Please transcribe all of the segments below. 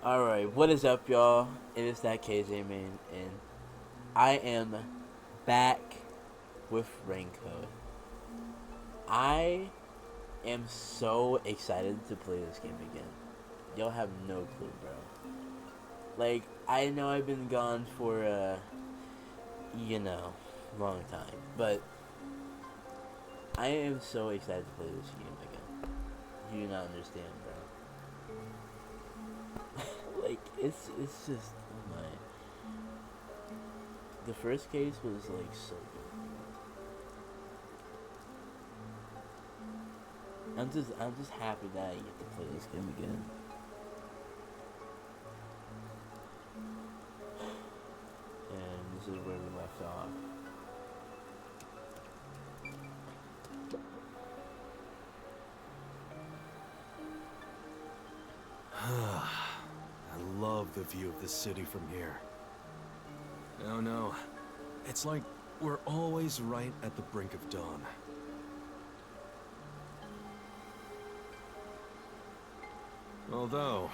Alright, what is up, y'all? It is that KJ man, and I am back with Raincoat. I am so excited to play this game again. Y'all have no clue, bro. Like, I know I've been gone for, long time, but I am so excited to play this game again. You do not understand, bro. Like, it's just, oh my. The first case was like so good. I'm just happy that I get to play this game again. And this is where we left off. I love the view of the city from here. Oh no, it's like we're always right at the brink of dawn. Although,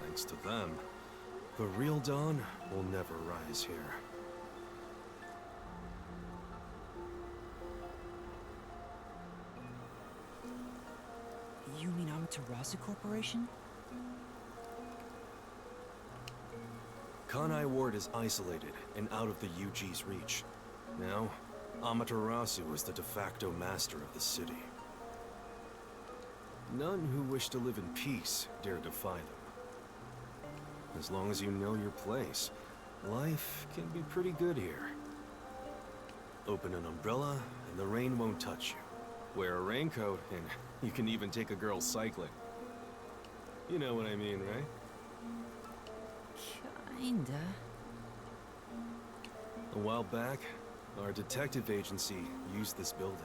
thanks to them, the real dawn will never rise here. You mean Amaterasu Corporation? Kanai Ward is isolated and out of the UG's reach. Now, Amaterasu is the de facto master of the city. None who wish to live in peace dare defy them. As long as you know your place, life can be pretty good here. Open an umbrella and the rain won't touch you. Wear a raincoat and you can even take a girl cycling. You know what I mean, right? Kinda. A while back, our detective agency used this building.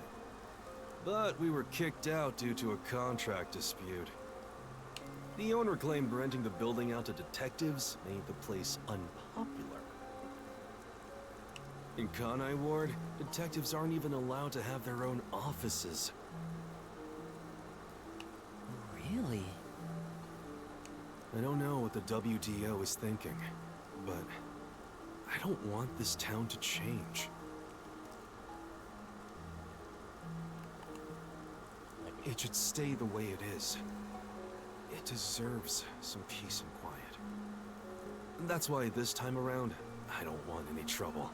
But we were kicked out due to a contract dispute. The owner claimed renting the building out to detectives made the place unpopular. In Kanai Ward, detectives aren't even allowed to have their own offices. Really? I don't know what the WDO is thinking, but I don't want this town to change. It should stay the way it is. It deserves some peace and quiet. That's why this time around, I don't want any trouble.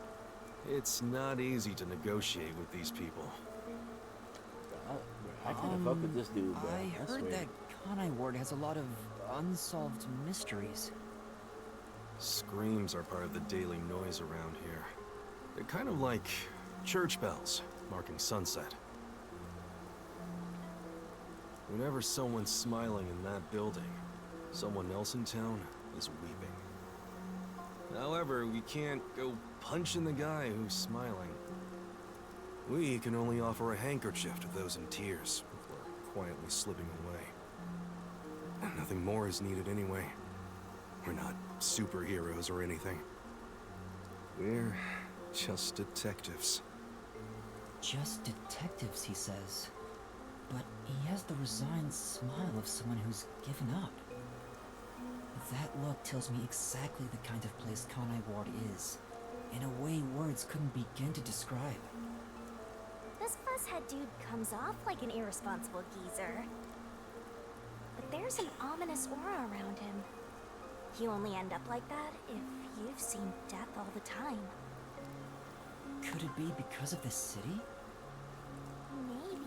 It's not easy to negotiate with these people. I kind of fuck with this dude, bro. I heard swear. that Kanai Ward has a lot of unsolved mysteries. Screams are part of the daily noise around here. They're kind of like church bells marking sunset. Whenever someone's smiling in that building, someone else in town is weeping. However, we can't go punching the guy who's smiling. We can only offer a handkerchief to those in tears before quietly slipping away. Nothing more is needed anyway. We're not superheroes or anything. We're just detectives. Just detectives, he says. But he has the resigned smile of someone who's given up. That look tells me exactly the kind of place Kanai Ward is, in a way words couldn't begin to describe. This fuzzhead dude comes off like an irresponsible geezer. But there's an ominous aura around him. You only end up like that if you've seen death all the time. Could it be because of this city? Maybe.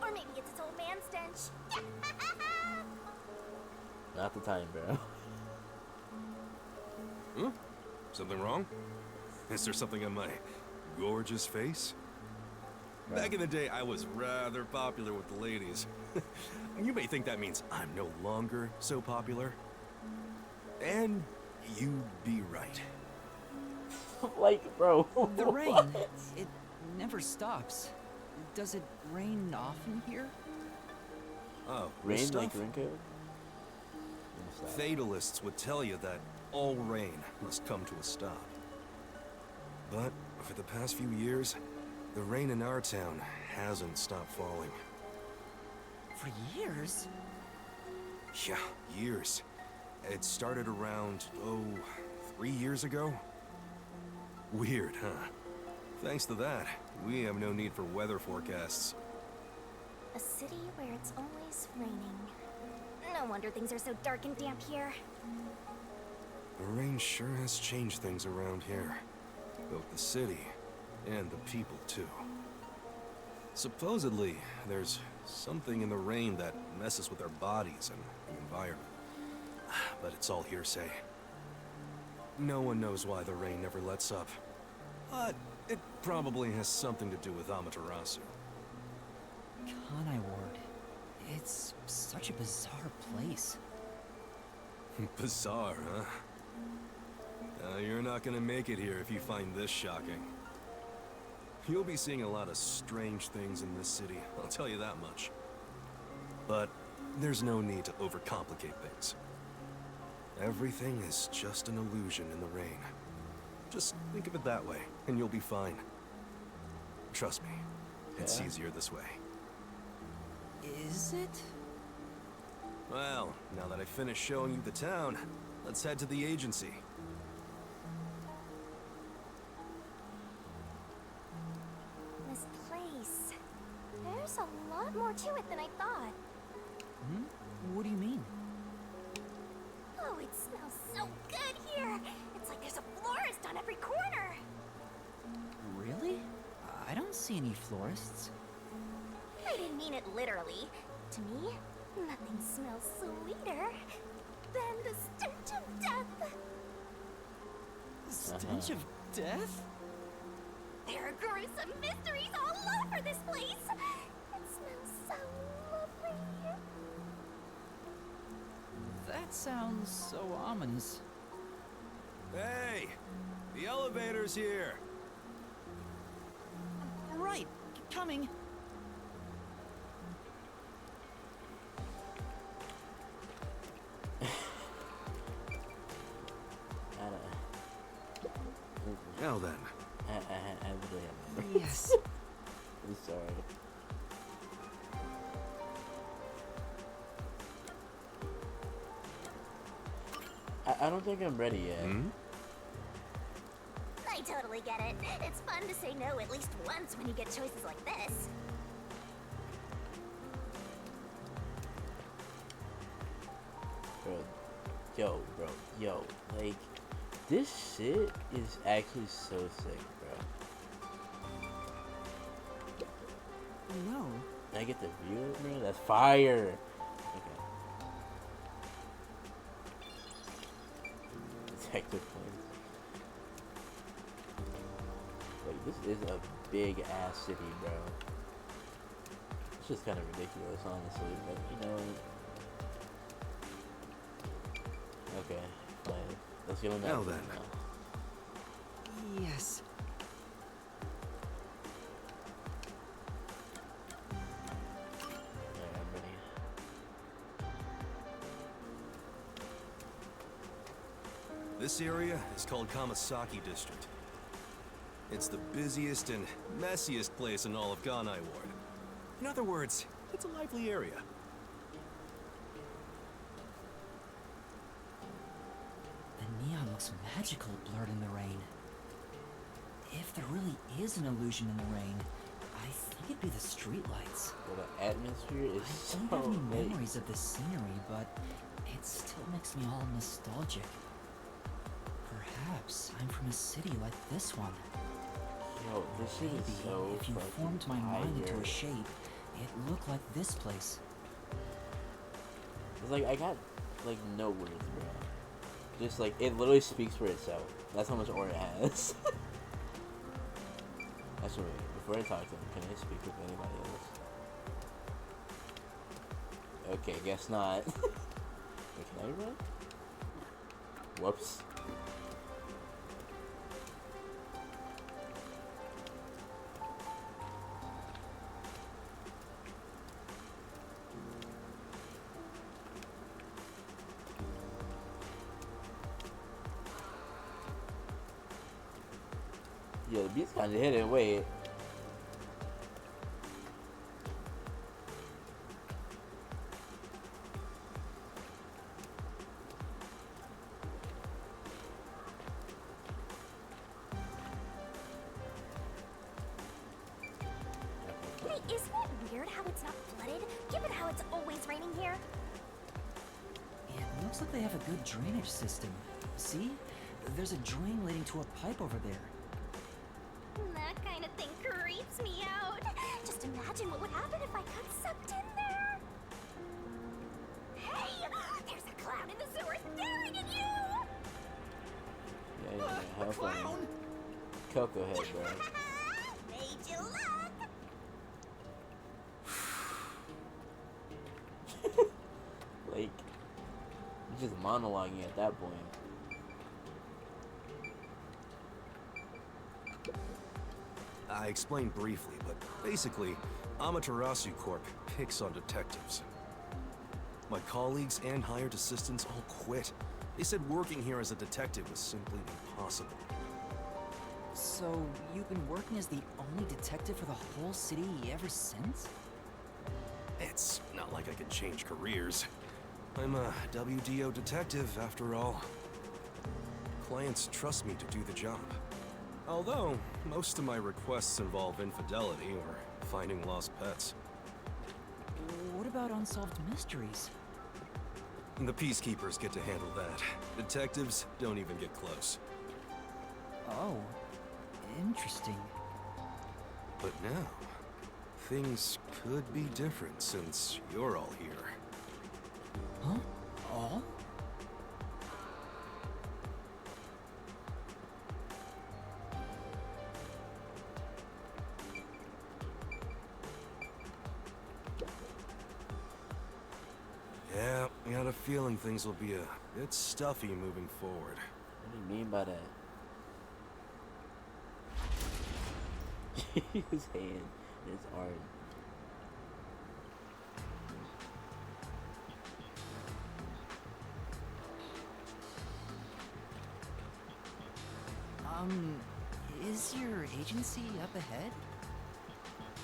Or maybe it's its old man stench. Not the time, bro. Huh? Something wrong? Is there something on my gorgeous face? Right. Back in the day, I was rather popular with the ladies. You may think that means I'm no longer so popular. And you'd be right. Like, bro. The rain. what? It never stops. Does it rain often here? Oh, Rain this like stuff? Raincoat? Fatalists would tell you that all rain must come to a stop. But for the past few years, the rain in our town hasn't stopped falling. For years? Yeah, years. It started around, 3 years ago? Weird, huh? Thanks to that, we have no need for weather forecasts. A city where it's always raining. No wonder things are so dark and damp here. The rain sure has changed things around here. Both the city and the people, too. Supposedly, there's something in the rain that messes with our bodies and the environment. But it's all hearsay. No one knows why the rain never lets up. But it probably has something to do with Amaterasu. Kanai Ward. It's such a bizarre place. Bizarre, huh? You're not gonna make it here if you find this shocking. You'll be seeing a lot of strange things in this city, I'll tell you that much. But there's no need to overcomplicate things. Everything is just an illusion in the rain. Just think of it that way, and you'll be fine. Trust me, it's easier this way. Is it? Well, now that I've finished showing you the town, let's head to the agency. This place. There's a lot more to it than I thought. Hmm? What do you mean? Oh, it smells so good here. It's like there's a florist on every corner. Really? I don't see any florists. I didn't mean it literally. To me, nothing smells sweeter than the stench of death. The stench of death? There are gruesome mysteries all over this place. It smells so lovely. That sounds so ominous. Hey! The elevator's here! Right, coming. Now then. I really have Yes. I'm sorry. I don't think I'm ready yet. Hmm? I totally get it. It's fun to say no at least once when you get choices like this. Bro, yo, like, this shit is actually so sick, bro. No. Can I get the view, bro? That's fire. Okay. Detective plans. Like, this is a big ass city, bro. It's just kind of ridiculous, honestly, but you know. Okay, fine. Let's get on that. Now then. Yes. Alright, I'm ready. This area is called Kamasaki District. It's the busiest and messiest place in all of Ganai Ward. In other words, it's a lively area. The neon looks magical blurred in the rain. If there really is an illusion in the rain, I think it'd be the streetlights. Well, the atmosphere is I don't so have any big. memories of this scenery, but it still makes me all nostalgic. Perhaps I'm from a city like this one. Yo, this shit Maybe is so if you fucking formed my mind into fire. a shape, it looked like this place. It's like, I got, like, no words, bro. Just, like, it literally speaks for itself. That's how much aura it has. Actually, wait, before I talk to him, can I speak with anybody else? Okay, guess not. Wait, can I run? Whoops. Yeah, the beat's kinda hidden. Wait. Isn't it weird how it's not flooded, given how it's always raining here? It looks like they have a good drainage system. See? There's a drain leading to a pipe over there. That kind of thing creeps me out. Just imagine what would happen if I got sucked in there. Hey! There's a clown in the sewer staring at you! Yeah, how funny. Coco head, bro. Made you look! Like, he's just monologuing at that point. I explained briefly, but basically, Amaterasu Corp picks on detectives. My colleagues and hired assistants all quit. They said working here as a detective was simply impossible. So, you've been working as the only detective for the whole city ever since? It's not like I can change careers. I'm a WDO detective, after all. Clients trust me to do the job. Although, most of my requests involve infidelity or finding lost pets. What about unsolved mysteries? The peacekeepers get to handle that. Detectives don't even get close. Oh, interesting. But now, things could be different since you're all here. Huh? All? Yeah, I got a feeling things will be a bit stuffy moving forward. What do you mean by that? His hand, his arm. Is your agency up ahead?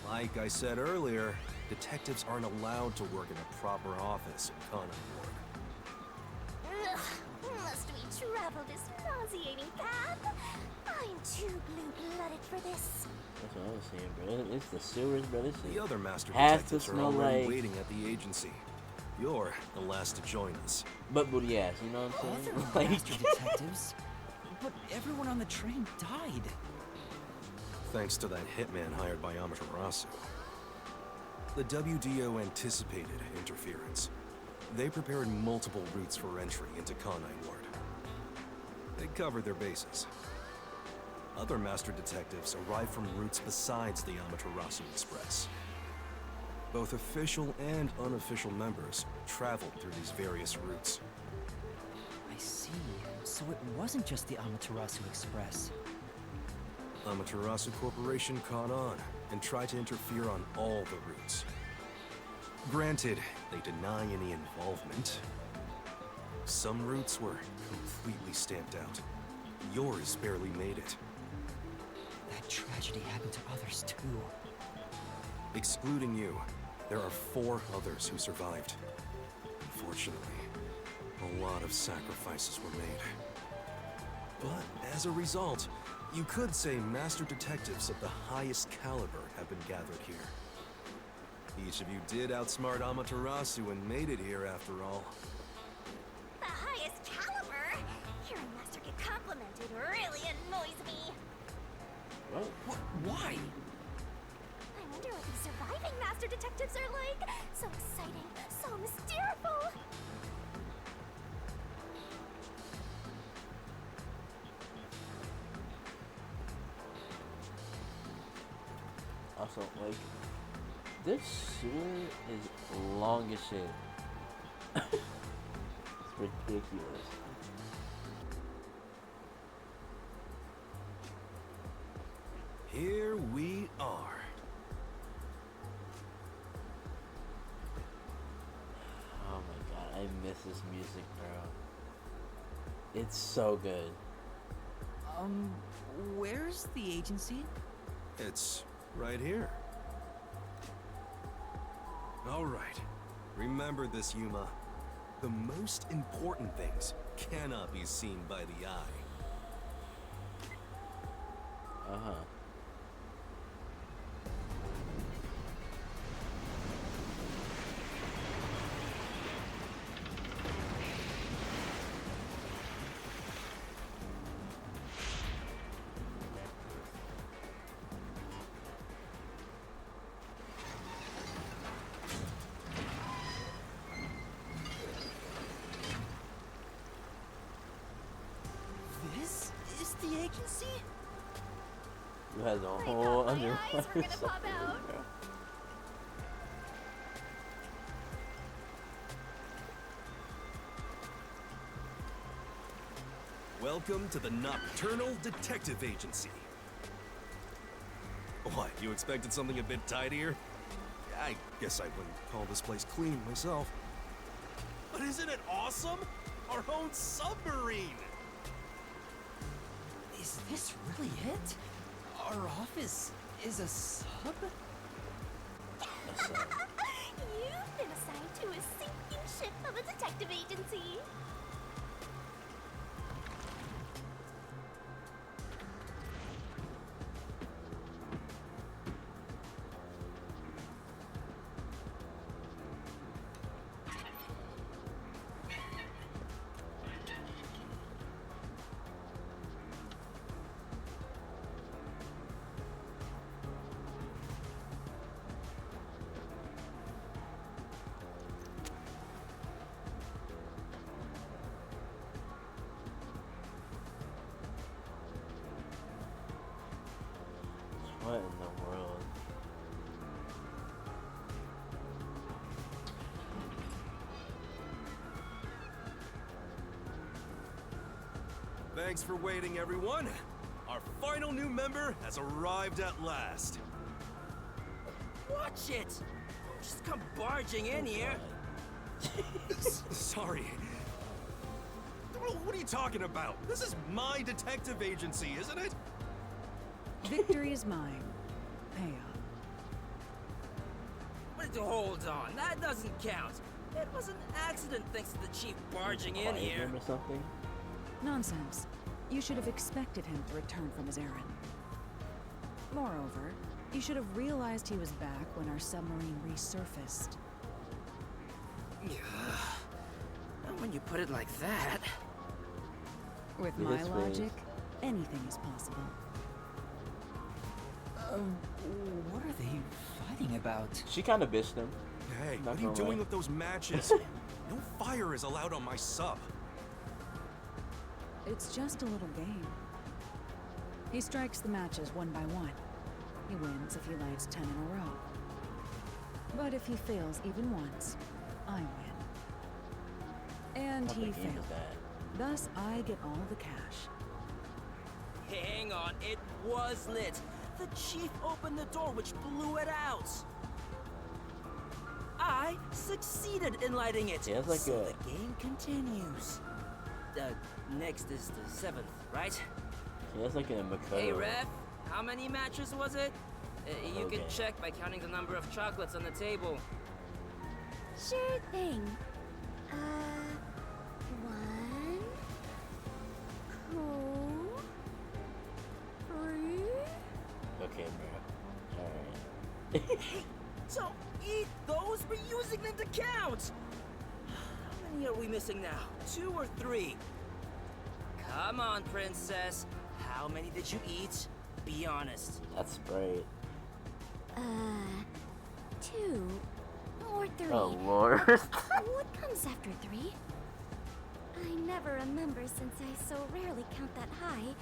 Like I said earlier, detectives aren't allowed to work in a proper office in Conant Ward. Ugh, must we travel this nauseating path? I'm too blue-blooded for this. That's what I was saying, bro. It's the sewers, bro. This The is other master has to detectives are smell already like waiting at the agency. You're the last to join us. butt booty ass. You know what I'm saying? Other Like, master detectives? But everyone on the train died. Thanks to that hitman hired by Amaterasu. The WDO anticipated interference. They prepared multiple routes for entry into Conant Ward. They covered their bases. Other master detectives arrived from routes besides the Amaterasu Express. Both official and unofficial members traveled through these various routes. I see. So it wasn't just the Amaterasu Express. Amaterasu Corporation caught on and tried to interfere on all the routes. Granted, they deny any involvement. Some routes were completely stamped out. Yours barely made it. That tragedy happened to others too. Excluding you, there are 4 others who survived. Unfortunately, a lot of sacrifices were made. But as a result, you could say master detectives of the highest caliber have been gathered here. Each of you did outsmart Amaterasu and made it here after all. The highest caliber? Hearing Master get complimented really annoys me. what? Why? I wonder what these surviving Master Detectives are like. So exciting, so mysterious. Also, like, this sewer is long as shit. It's ridiculous. Here we are. Oh my god, I miss this music, bro. It's so good. Where's the agency? It's right here. All right. Remember this, Yuma. The most important things cannot be seen by the eye. the agency? You has a I whole thought my eyes were underwater gonna pop submarine, out. bro. Welcome to the Nocturnal Detective Agency. What, you expected something a bit tidier? I guess I wouldn't call this place clean myself. But isn't it awesome? Our own submarine! Is this really it? Our office is a sub? You've been assigned to a sinking ship of a detective agency. What in the world? Thanks for waiting, everyone. Our final new member has arrived at last. Watch it! Don't just come barging in here. Sorry. What are you talking about? This is my detective agency, isn't it? Victory is mine. Pay up. But hold on, that doesn't count. It was an accident thanks to the chief barging in Quiet here. him or something? Nonsense. You should have expected him to return from his errand. Moreover, you should have realized he was back when our submarine resurfaced. And when you put it like that... With With my his logic, face. anything is possible. What are they fighting about? She kind of bitched him. Hey, Not what are you gonna doing lie. with those matches? No fire is allowed on my sub. It's just a little game. He strikes the matches one by one. He wins if he lights 10 in a row. But if he fails even once, I win. And What he the game is failed. that? Thus, I get all the cash. Hang on, it was lit. The chief opened the door, which blew it out. I succeeded in lighting it. Yeah, it's like so a- the game continues. Next is the 7th, right? She has like a Makoto. Hey, ref, how many matches was it? You can Okay. check by counting the number of chocolates on the table. Sure thing. 1, 2, 3. Okay, bro. Alright. Hey, so eat those? We're using them to count. How many are we missing now? 2 or 3? Come on, princess. How many did you eat? Be honest. That's Sprite. 2 or 3. Oh, Lord. What comes after 3? I never remember since I so rarely count that high.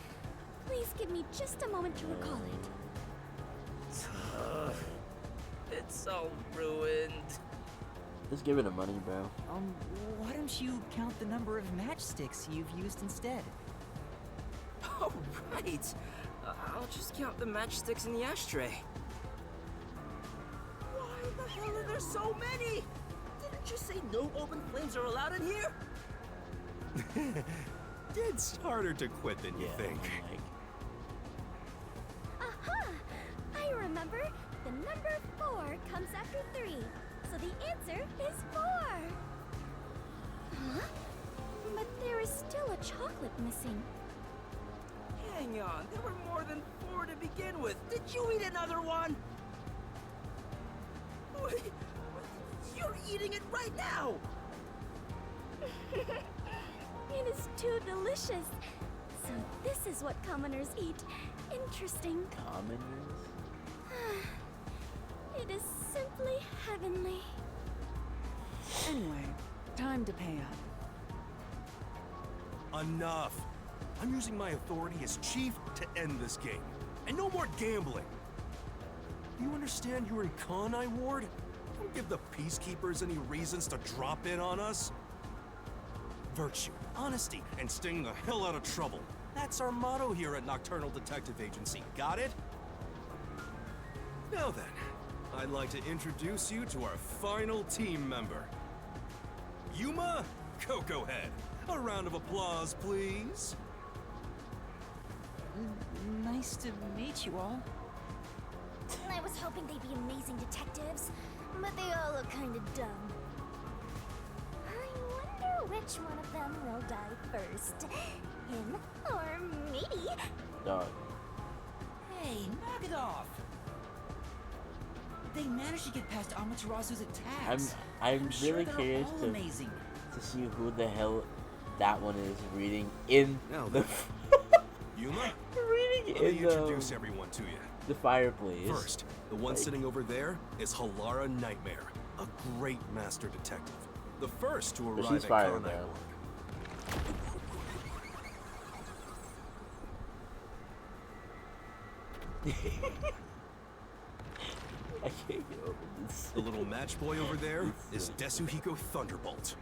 Please give me just a moment to recall it. It's all ruined. Just give her the money, bro. Why don't you count the number of matchsticks you've used instead? Oh, right. I'll just count the matchsticks in the ashtray. Why the hell are there so many? Didn't you say no open flames are allowed in here? It's harder to quit than you think. Like, Aha! I remember. The number 4 comes after 3. So the answer is 4. Huh? But there is still a chocolate missing. Hang on, there were more than 4 to begin with. Did you eat another one? Wait, you're eating it right now! It is too delicious. So this is what commoners eat. Interesting. commoners? It is simply heavenly. Anyway, time to pay up. Enough. I'm using my authority as chief to end this game. And no more gambling. Do you understand you're in Khanai Ward? Don't give the Peacekeepers any reasons to drop in on us. Virtue, honesty, and staying the hell out of trouble. That's our motto here at Nocturnal Detective Agency. Got it? Now then, I'd like to introduce you to our final team member. Yuma Coco Head. A round of applause, please. Nice to meet you all. I was hoping they'd be amazing detectives, but they all look kind of dumb. I wonder which one of them will die first. Him or me? Dog. Hey, knock it off! They managed to get past Amaterasu's attacks. I'm sure really they're curious all to amazing. see who the hell that one is reading in Now the then, Yuma, reading let me in introduce everyone to you. the fireplace. First, the one Like- sitting over there is Halara Nightmare, a great master detective. The first to But arrive she's at fired Khanai now. Ward. I can't get over this. The little match boy over there is Desuhiko Thunderbolt.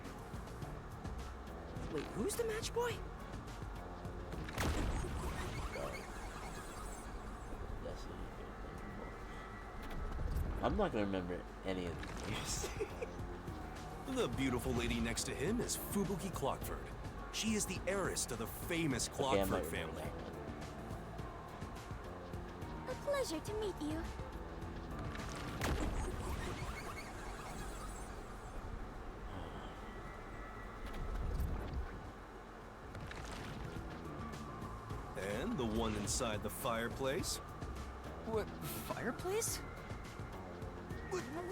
Wait, who's the match boy? I'm not gonna remember any of these names. The beautiful lady next to him is Fubuki Clockford. She is the heiress to the famous Okay, I Clockford might remember family. that one. A pleasure to meet you. And the one inside the fireplace. What, fireplace?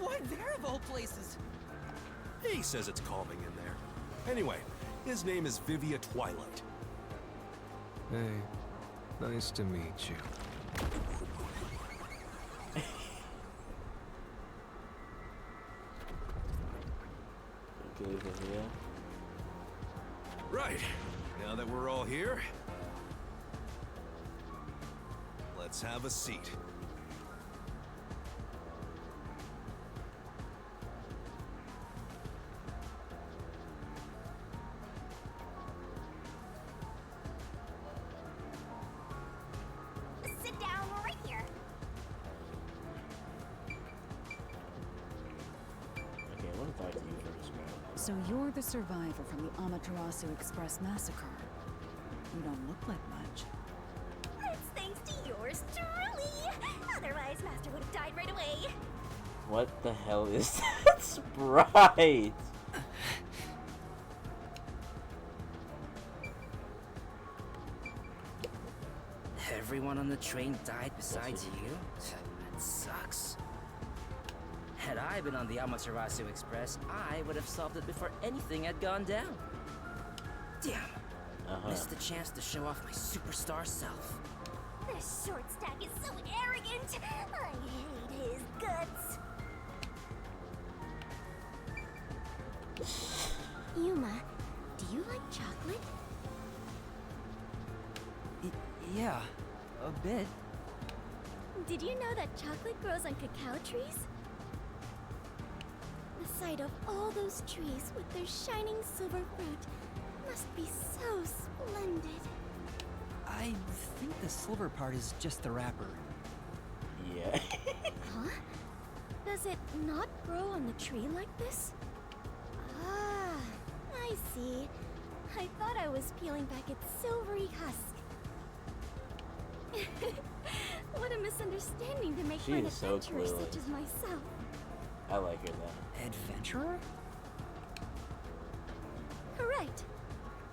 Why there of all places? He says it's calming in there. Anyway, his name is Vivia Twilight. Hey, nice to meet you. Okay, Vivia. Right, now that we're all here, let's have a seat. Sit down right here. Okay, I want to talk to you first, bro. So you're the survivor from the Amaterasu Express massacre. You don't look like much. It's thanks to yours truly. Otherwise, Master would have died right away. What the hell is that sprite? Everyone on the train died besides you? That sucks. Had I been on the Amaterasu Express, I would have solved it before anything had gone down. Damn. Missed the chance to show off my superstar self. This short stack is so arrogant. I hate his guts. Yuma, do you like chocolate? Yeah, a bit. Did you know that chocolate grows on cacao trees? The sight of all those trees with their shining silver fruit must be so splendid. I think the silver part is just the wrapper. Yeah. Huh? Does it not grow on the tree like this? Ah, I see. I thought I was peeling back its silvery husk. What a misunderstanding to make She for an is so adventurer such clueless. as myself. I like her though. Adventurer? Correct.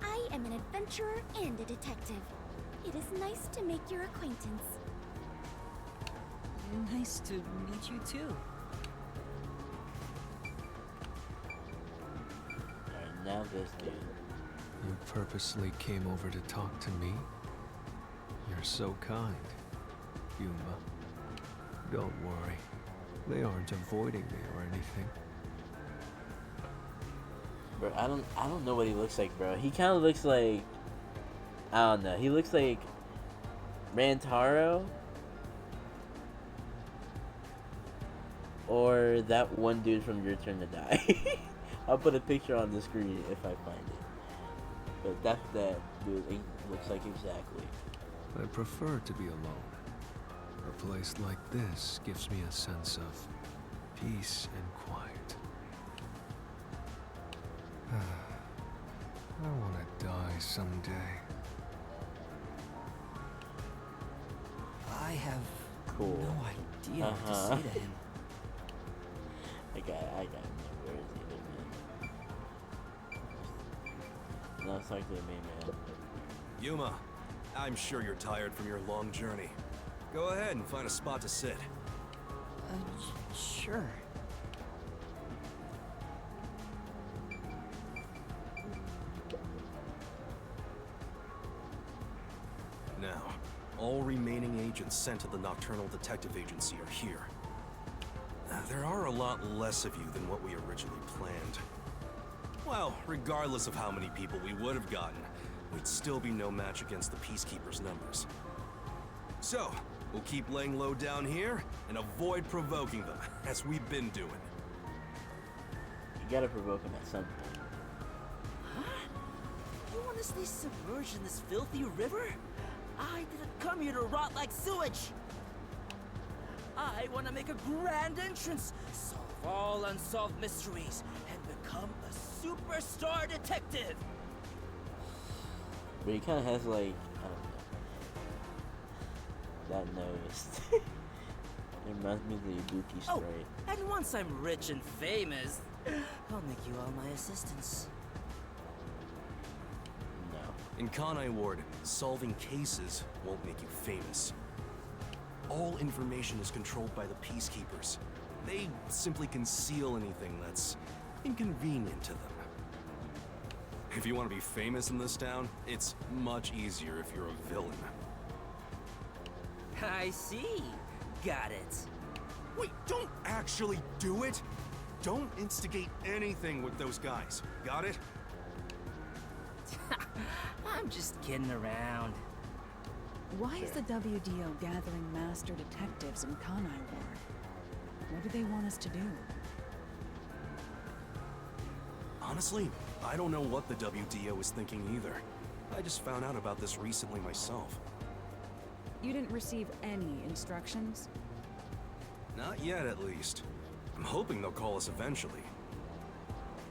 I am an adventurer and a detective. It is nice to make your acquaintance. Nice to meet you too. Alright, now this dude. You purposely came over to talk to me? You're so kind, Yuma. Don't worry. They aren't avoiding me or anything. Bro, I don't know what he looks like, bro. He kind of looks like, I don't know. He looks like Rantaro or that one dude from Your Turn to Die. I'll put a picture on the screen if I find it. But that's what that dude looks like exactly. I prefer to be alone. A place like this gives me a sense of peace and quiet. I want to die someday. I have Cool. no idea what to say to him. I got no words either, man. No, it's talking to me, man. Yuma, I'm sure you're tired from your long journey. Go ahead and find a spot to sit. Sure. Now, all remaining agents sent to the Nocturnal Detective Agency are here. There are a lot less of you than what we originally planned. Well, regardless of how many people we would have gotten, we'd still be no match against the Peacekeepers' numbers. So, we'll keep laying low down here and avoid provoking them, as we've been doing. You gotta provoke him at some point. Huh? You honestly submerged in this filthy river? I didn't come here to rot like sewage. I want to make a grand entrance, solve all unsolved mysteries, and become a superstar detective. But he kind of has like, I don't know, that nose. It reminds me of the Ibuki Oh, sprite. and once I'm rich and famous, I'll make you all my assistants. No. In Kanai Ward, solving cases won't make you famous. All information is controlled by the Peacekeepers. They simply conceal anything that's inconvenient to them. If you want to be famous in this town, it's much easier if you're a villain. I see. Got it. Wait, don't actually do it! Don't instigate anything with those guys. Got it? I'm just kidding around. Why is the WDO gathering master detectives in Kanai Ward? What do they want us to do? Honestly, I don't know what the WDO is thinking either. I just found out about this recently myself. You didn't receive any instructions? Not yet, at least. I'm hoping they'll call us eventually.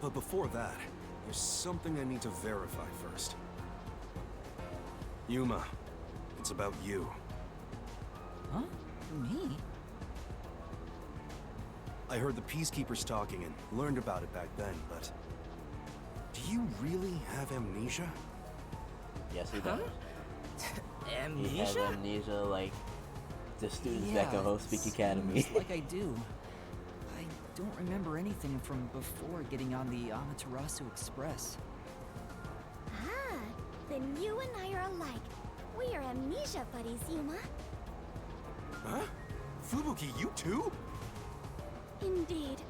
But before that, there's something I need to verify first. Yuma, it's about you. Huh? Me? I heard the Peacekeepers talking and learned about it back then, but... do you really have amnesia? Yes, he does. Amnesia? He has amnesia like the students back at Hope Speak Academy. Seems like I do. I don't remember anything from before getting on the Amaterasu Express. Ah, then you and I are alike. We are amnesia buddies, Yuma. Huh? Fubuki, you too? Indeed.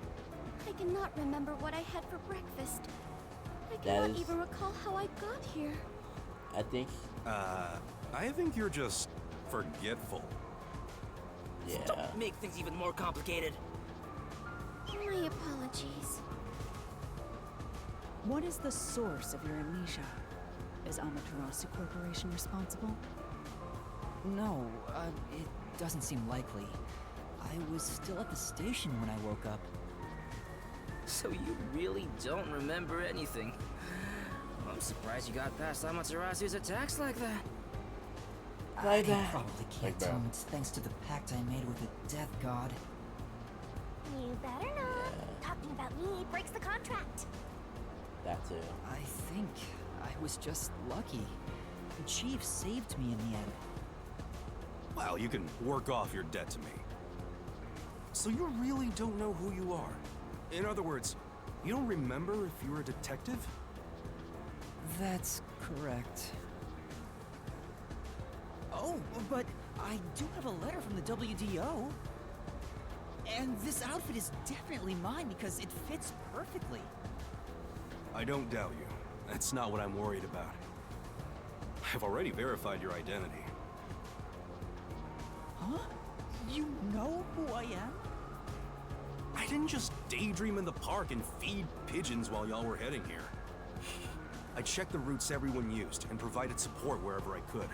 I cannot remember what I had for breakfast. I That cannot is- even recall how I got here. I think, I think you're just forgetful. yeah. Don't make things even more complicated. My apologies. What is the source of your amnesia? Is Amaterasu Corporation responsible? No, it doesn't seem likely. I was still at the station when I woke up. So you really don't remember anything. I'm surprised you got past Amaterasu's attacks like that. I that. probably can't Like, bro. tell him it's thanks to the pact I made with the Death God. You better not. Talking about me breaks the contract. That too. I think I was just lucky. The Chief saved me in the end. Well, you can work off your debt to me. So you really don't know who you are? In other words, you don't remember if you were a detective? That's correct. Oh, but I do have a letter from the WDO. And this outfit is definitely mine because it fits perfectly. I don't doubt you. That's not what I'm worried about. I've already verified your identity. Huh? You know who I am? I didn't just daydream in the park and feed pigeons while y'all were heading here. I checked the routes everyone used and provided support wherever I could.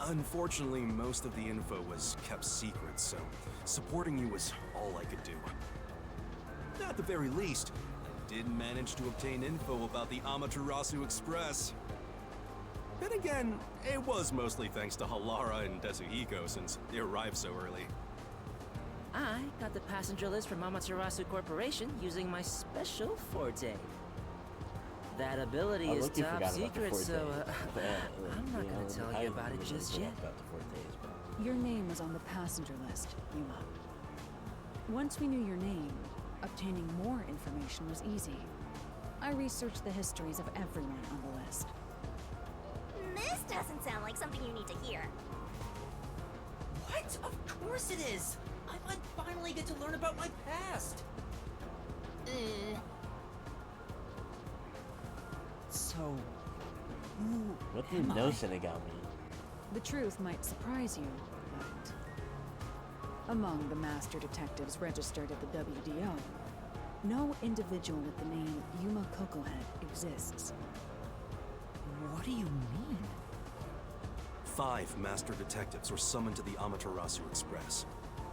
Unfortunately, most of the info was kept secret, so supporting you was all I could do. At the very least, I did manage to obtain info about the Amaterasu Express. Then again, it was mostly thanks to Halara and Tetsuhiko since they arrived so early. I got the passenger list from Amaterasu Corporation using my special forte. That ability is look, you top forgot about the secret, so Fortes. I'm not gonna tell you about it just yet. About the Fortes, bro. Your name was on the passenger list, Yuma. Once we knew your name, obtaining more information was easy. I researched the histories of everyone on the list. This doesn't sound like something you need to hear. What? Of course it is! I might finally get to learn about my past! So, who What do you am know, I? Senegal mean? The truth might surprise you, but among the master detectives registered at the WDO, no individual with the name Yuma Cocohead exists. What do you mean? 5 master detectives were summoned to the Amaterasu Express.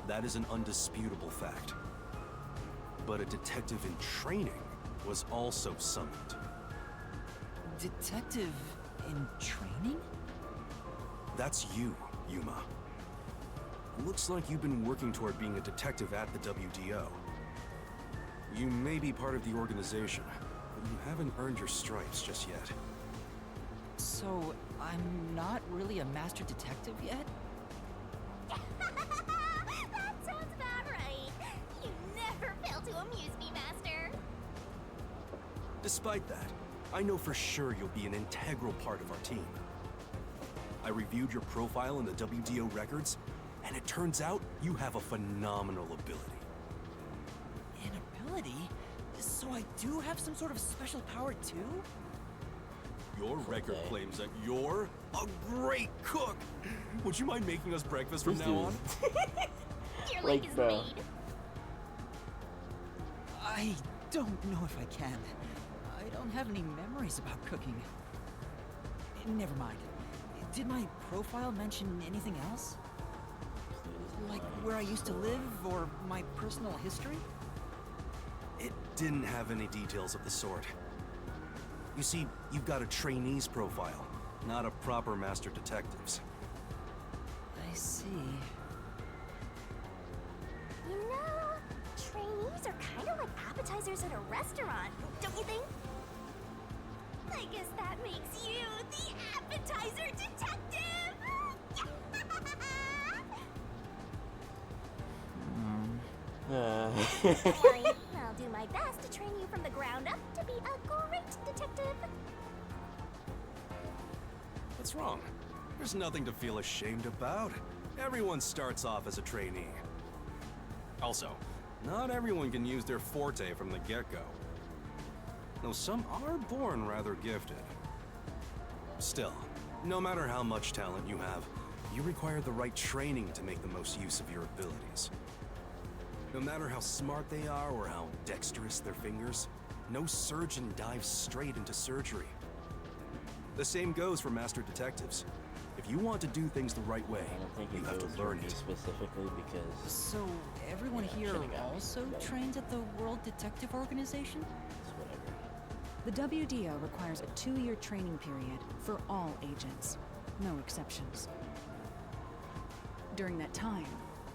That is an undisputable fact. But a detective in training was also summoned. Detective in training? That's you, Yuma. Looks like you've been working toward being a detective at the WDO. You may be part of the organization, but you haven't earned your stripes just yet. So, I'm not really a master detective yet? That sounds about right. You never fail to amuse me, Master. Despite that, I know for sure you'll be an integral part of our team. I reviewed your profile in the WDO records, and it turns out you have a phenomenal ability. An ability? So I do have some sort of special power too? Your record Okay. claims that you're a great cook. Would you mind making us breakfast from This now dude on? is- Your Like, link is bro. made. I don't know if I can. I don't have any memories about cooking. Never mind. Did my profile mention anything else? Like where I used to live or my personal history? It didn't have any details of the sort. You see, you've got a trainee's profile, not a proper master detective's. I see. You know, trainees are kind of like appetizers at a restaurant, don't you think? I guess that makes you the appetizer detective! Don't worry, I'll do my best to train you from the ground up to be a great detective. What's wrong? There's nothing to feel ashamed about. Everyone starts off as a trainee. Also, not everyone can use their forte from the get-go. Though some are born rather gifted. Still, no matter how much talent you have, you require the right training to make the most use of your abilities. No matter how smart they are or how dexterous their fingers, no surgeon dives straight into surgery. The same goes for master detectives. If you want to do things the right way, I don't think you it have goes to for learn me it. specifically because So everyone Yeah, here should've got me. also But- trains at the World Detective Organization? it's whatever. The WDO requires a 2-year training period for all agents, no exceptions. During that time,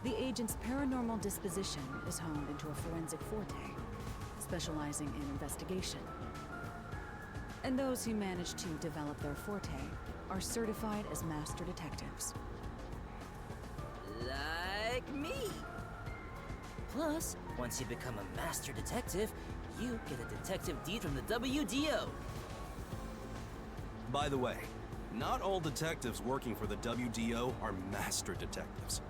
the agent's paranormal disposition is honed into a forensic forte, specializing in investigation. And those who manage to develop their forte are certified as master detectives. Like me. Plus, once you become a master detective, you get a detective deed from the WDO. By the way, not all detectives working for the WDO are master detectives.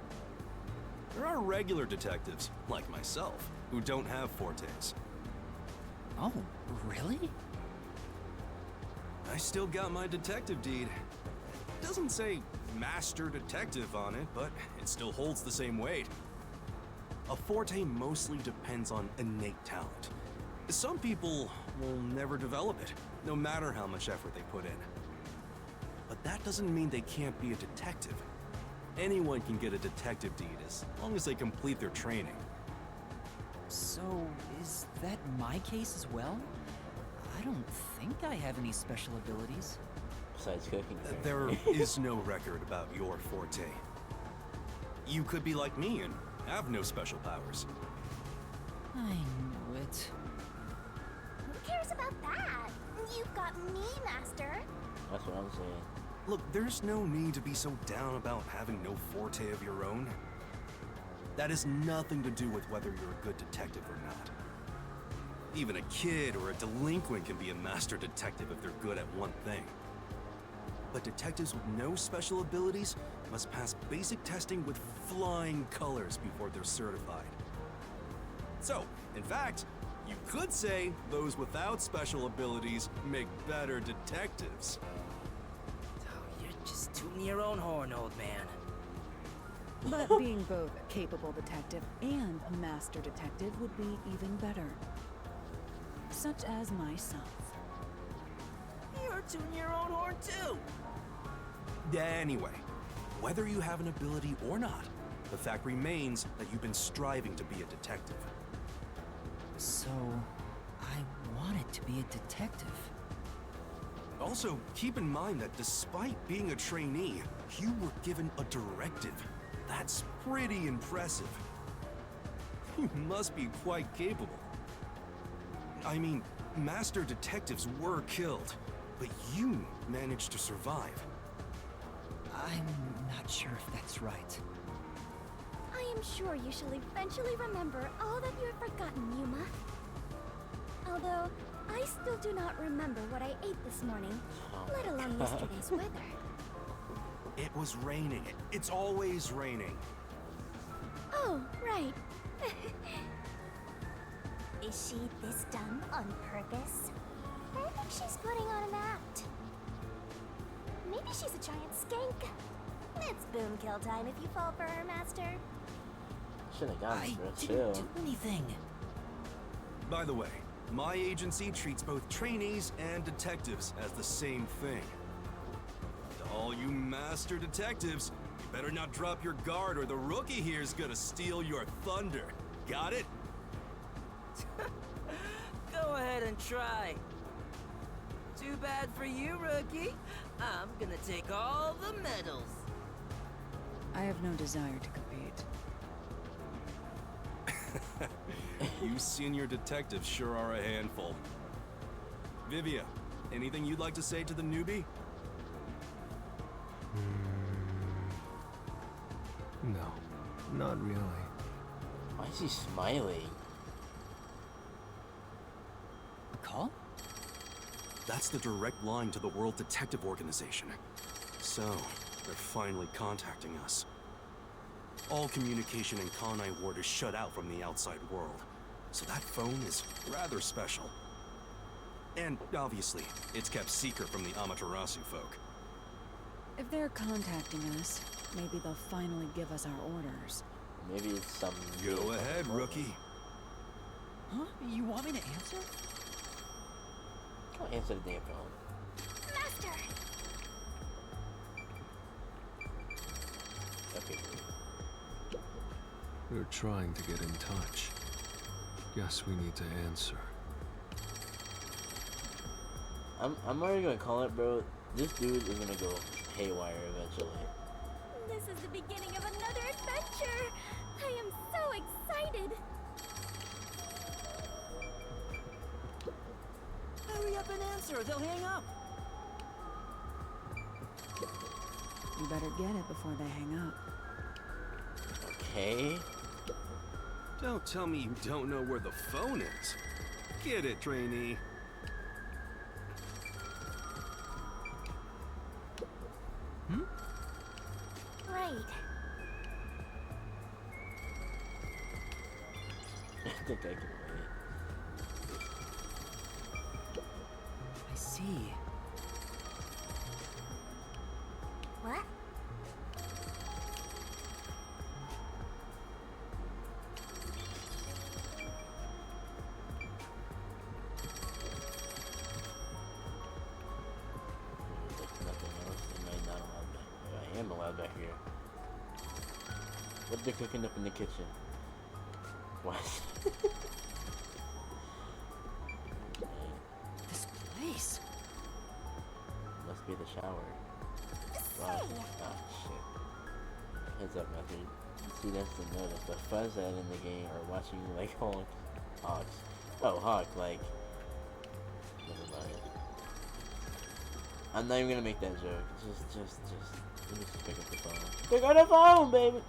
There are regular detectives, like myself, who don't have fortes. Oh, really? I still got my detective deed. It doesn't say Master Detective on it, but it still holds the same weight. A forte mostly depends on innate talent. Some people will never develop it, no matter how much effort they put in. But that doesn't mean they can't be a detective. Anyone can get a detective deed as long as they complete their training. So, is that my case as well? I don't think I have any special abilities. Besides cooking. There is no record about your forte. You could be like me and have no special powers. I knew it. Who cares about that? You've got me, Master. That's what I'm saying. Look, there's no need to be so down about having no forte of your own. That has nothing to do with whether you're a good detective or not. Even a kid or a delinquent can be a master detective if they're good at one thing. But detectives with no special abilities must pass basic testing with flying colors before they're certified. So, in fact, you could say those without special abilities make better detectives. Oh, you're just tooting your own horn, old man. But being both a capable detective and a master detective would be even better. Such as myself. You're tooting your own horn, too. Anyway, whether you have an ability or not, the fact remains that you've been striving to be a detective. So, I wanted to be a detective. Also, keep in mind that despite being a trainee, you were given a directive. That's pretty impressive. You must be quite capable. I mean, master detectives were killed, but you managed to survive. I'm not sure if that's right. I am sure you shall eventually remember all that you have forgotten, Yuma. Although, I still do not remember what I ate this morning, let alone yesterday's weather. It was raining. It's always raining. Oh, right. Is she this dumb on purpose? I think she's putting on an act. Maybe she's a giant skank. It's boom kill time if you fall for her, Master. Shouldn't have gotten I it, but didn't still. do anything. By the way, my agency treats both trainees and detectives as the same thing. To all you master detectives, you better not drop your guard or the rookie here's gonna steal your thunder. Got it? Go ahead and try. Too bad for you, rookie. I'm gonna take all the medals. I have no desire to compete. You senior detectives sure are a handful. Vivia, anything you'd like to say to the newbie? No, not really. Why is he smiling? A call? That's the direct line to the World Detective Organization. So, they're finally contacting us. All communication in Kanai Ward is shut out from the outside world, so that phone is rather special. And obviously, it's kept secret from the Amaterasu folk. If they're contacting us, maybe they'll finally give us our orders. Maybe it's some. Go ahead, rookie. Huh? You want me to answer? I'll answer the damn phone. Master! Okay. We're trying to get in touch. Guess we need to answer. I'm already gonna call it, bro. This dude is gonna go haywire eventually. This is the beginning of another adventure! I am so excited! Hurry up and answer, they'll hang up. You better get it before they hang up. Okay. Don't tell me you don't know where the phone is. Get it, trainee. Right. I think I can wait. I see. am allowed back here. What they're cooking up in the kitchen? What? This place. Must be the shower. Wow. Oh shit. Heads up, method. See, that's the notice. The fuzz that in the game are watching you like Hawks. Oh, Hawk, like. Never mind. I'm not even gonna make that joke. Just. Let me just pick up the phone. Pick up the phone, baby!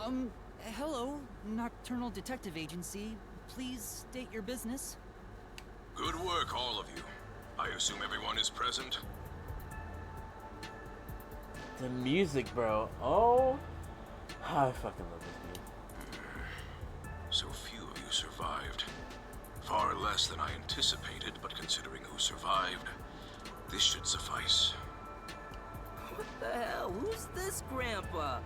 Alright. Hello, Nocturnal Detective Agency. Please state your business. Good work, all of you. I assume everyone is present? The music, bro. Oh. I fucking love this game. So few of you survived. Far less than I anticipated, but considering who survived, this should suffice. What the hell? Who's this grandpa?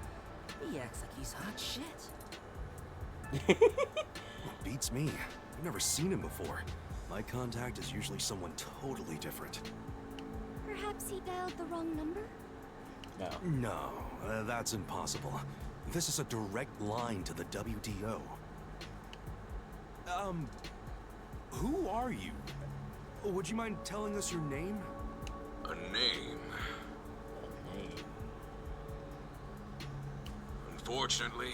He acts like he's hot shit. Beats me. I've never seen him before. My contact is usually someone totally different. Perhaps he dialed the wrong number? No. No, that's impossible. This is a direct line to the WDO. Who are you? Would you mind telling us your name? A name? A name. Unfortunately,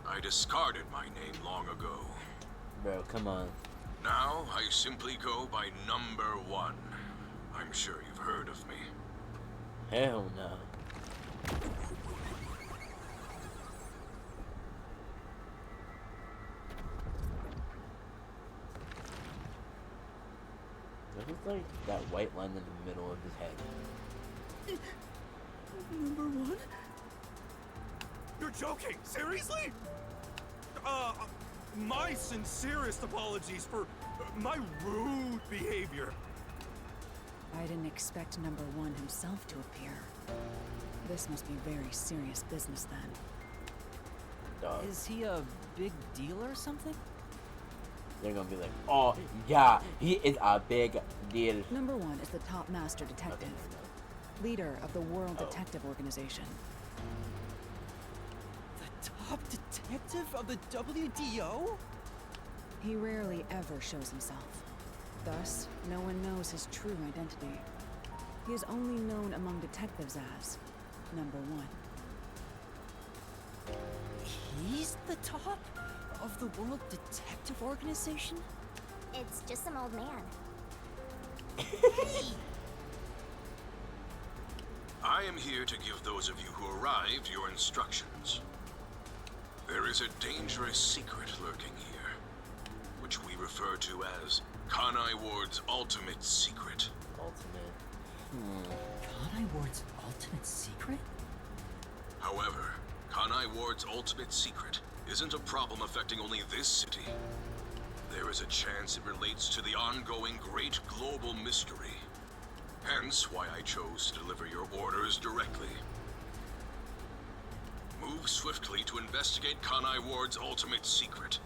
I discarded my name long ago. Bro, come on. Now, I simply go by number 1. I'm sure you've heard of me. Hell no. What is like that white line in the middle of his head? Number 1? You're joking? Seriously? My sincerest apologies for my rude behavior. I didn't expect number 1 himself to appear. This must be very serious business then. Dog. Is he a big deal or something? They're gonna be like, oh yeah, he is a big deal. Number 1 is the top master detective, leader of the World Detective Organization. The top detective of the WDO? He rarely ever shows himself. Thus, no one knows his true identity. He is only known among detectives as number 1. He's the top of the World Detective Organization? It's just some old man. I am here to give those of you who arrived your instructions. There is a dangerous secret lurking here, which we refer to as Kanai Ward's ultimate secret. Ultimate. Kanai Ward's ultimate secret? However, Kanai Ward's ultimate secret isn't a problem affecting only this city. There is a chance it relates to the ongoing great global mystery. Hence why I chose to deliver your orders directly. Move swiftly to investigate Kanai Ward's ultimate secret.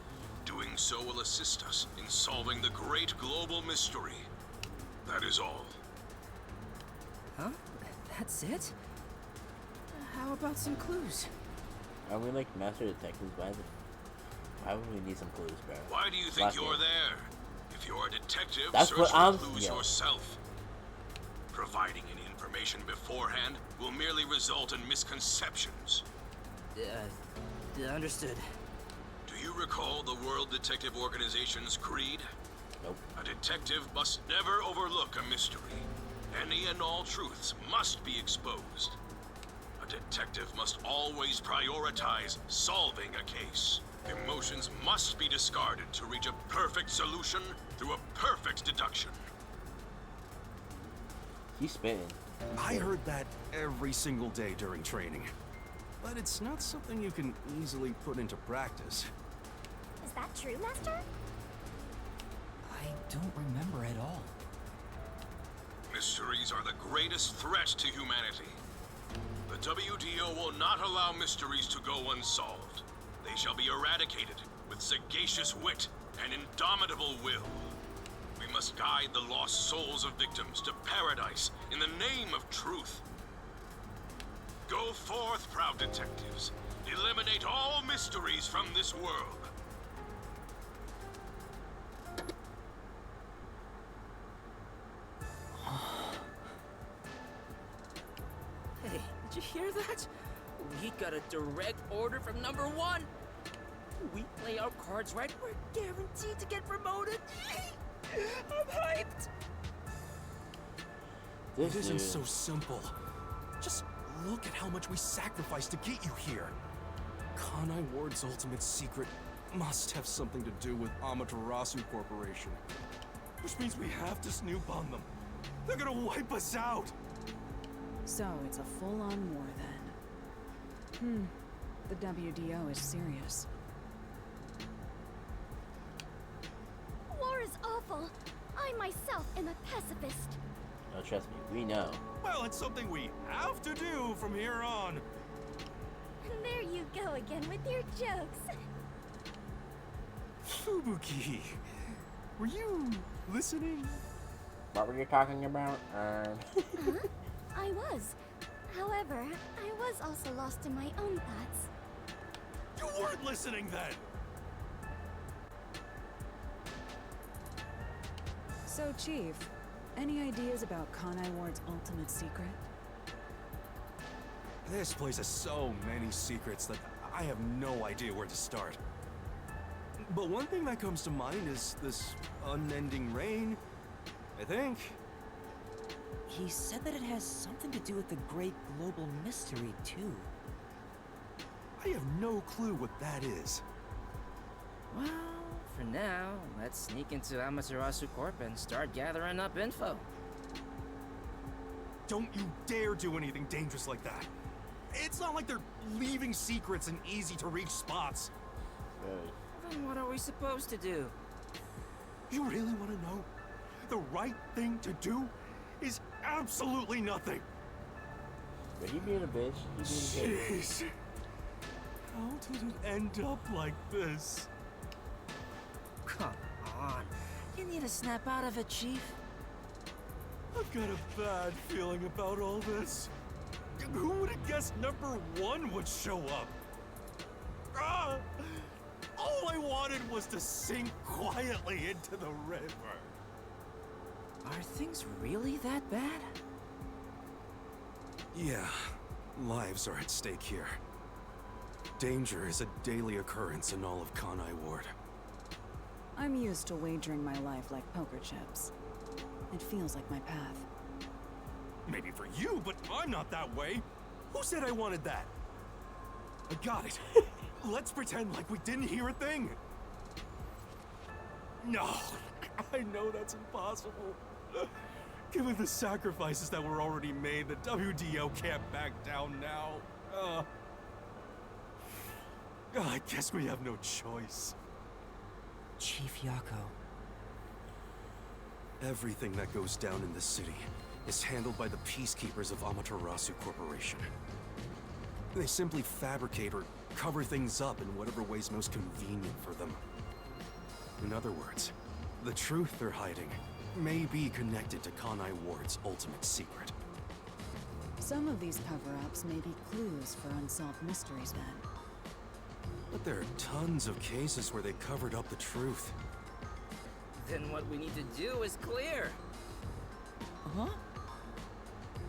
Doing so will assist us in solving the great global mystery. That is all. Huh? That's it? How about some clues? Are we like master detectives? Why would we need some clues, bro? Why do you think you're there? If you're a detective, That's search what for I'm- clues yo. yourself. Providing any information beforehand will merely result in misconceptions. Understood. Do you recall the World Detective Organization's creed? Nope. A detective must never overlook a mystery. Any and all truths must be exposed. A detective must always prioritize solving a case. Emotions must be discarded to reach a perfect solution through a perfect deduction. He's spitting. I heard that every single day during training. But it's not something you can easily put into practice. Is that true, Master? I don't remember at all. Mysteries are the greatest threat to humanity. The WDO will not allow mysteries to go unsolved. They shall be eradicated with sagacious wit and indomitable will. We must guide the lost souls of victims to paradise in the name of truth. Go forth, proud detectives. Eliminate all mysteries from this world. Hey, did you hear that? We got a direct order from number 1. We play our cards right, we're guaranteed to get promoted. I'm hyped. It This isn't dude. so simple. Just look at how much we sacrificed to get you here. Kanai Ward's ultimate secret must have something to do with Amaterasu Corporation. Which means we have to snoop on them. They're gonna wipe us out. So it's a full-on war then. The WDO is serious. War is awful. I myself am a pacifist. Oh, trust me, we know. Well, it's something we have to do from here on. There you go again with your jokes. Fubuki, were you listening? What were you talking about? I was. However, I was also lost in my own thoughts. You weren't listening then. So, Chief, any ideas about Kanai Ward's ultimate secret? This place has so many secrets that I have no idea where to start. But one thing that comes to mind is this unending rain, I think. He said that it has something to do with the great global mystery, too. I have no clue what that is. Well, for now, let's sneak into Amaterasu Corp and start gathering up info. Don't you dare do anything dangerous like that. It's not like they're leaving secrets in easy-to-reach spots. Really? Then what are we supposed to do? You really want to know? The right thing to do is absolutely nothing. But he being a bitch. He being good. Jeez. How did it end up like this? Come on. You need to snap out of it, Chief. I've got a bad feeling about all this. Who would have guessed number 1 would show up? Ah! All I wanted was to sink quietly into the river. Are things really that bad? Yeah, lives are at stake here. Danger is a daily occurrence in all of Kanai Ward. I'm used to wagering my life like poker chips. It feels like my path. Maybe for you, but I'm not that way. Who said I wanted that? I got it. Let's pretend like we didn't hear a thing. No, I know that's impossible. Given the sacrifices that were already made, the WDO can't back down now. I guess we have no choice. Chief Yako. Everything that goes down in this city is handled by the peacekeepers of Amaterasu Corporation. They simply fabricate or cover things up in whatever way's most convenient for them. In other words, the truth they're hiding may be connected to Kanai Ward's ultimate secret. Some of these cover-ups may be clues for unsolved mysteries then. But there are tons of cases where they covered up the truth. Then what we need to do is clear. Huh?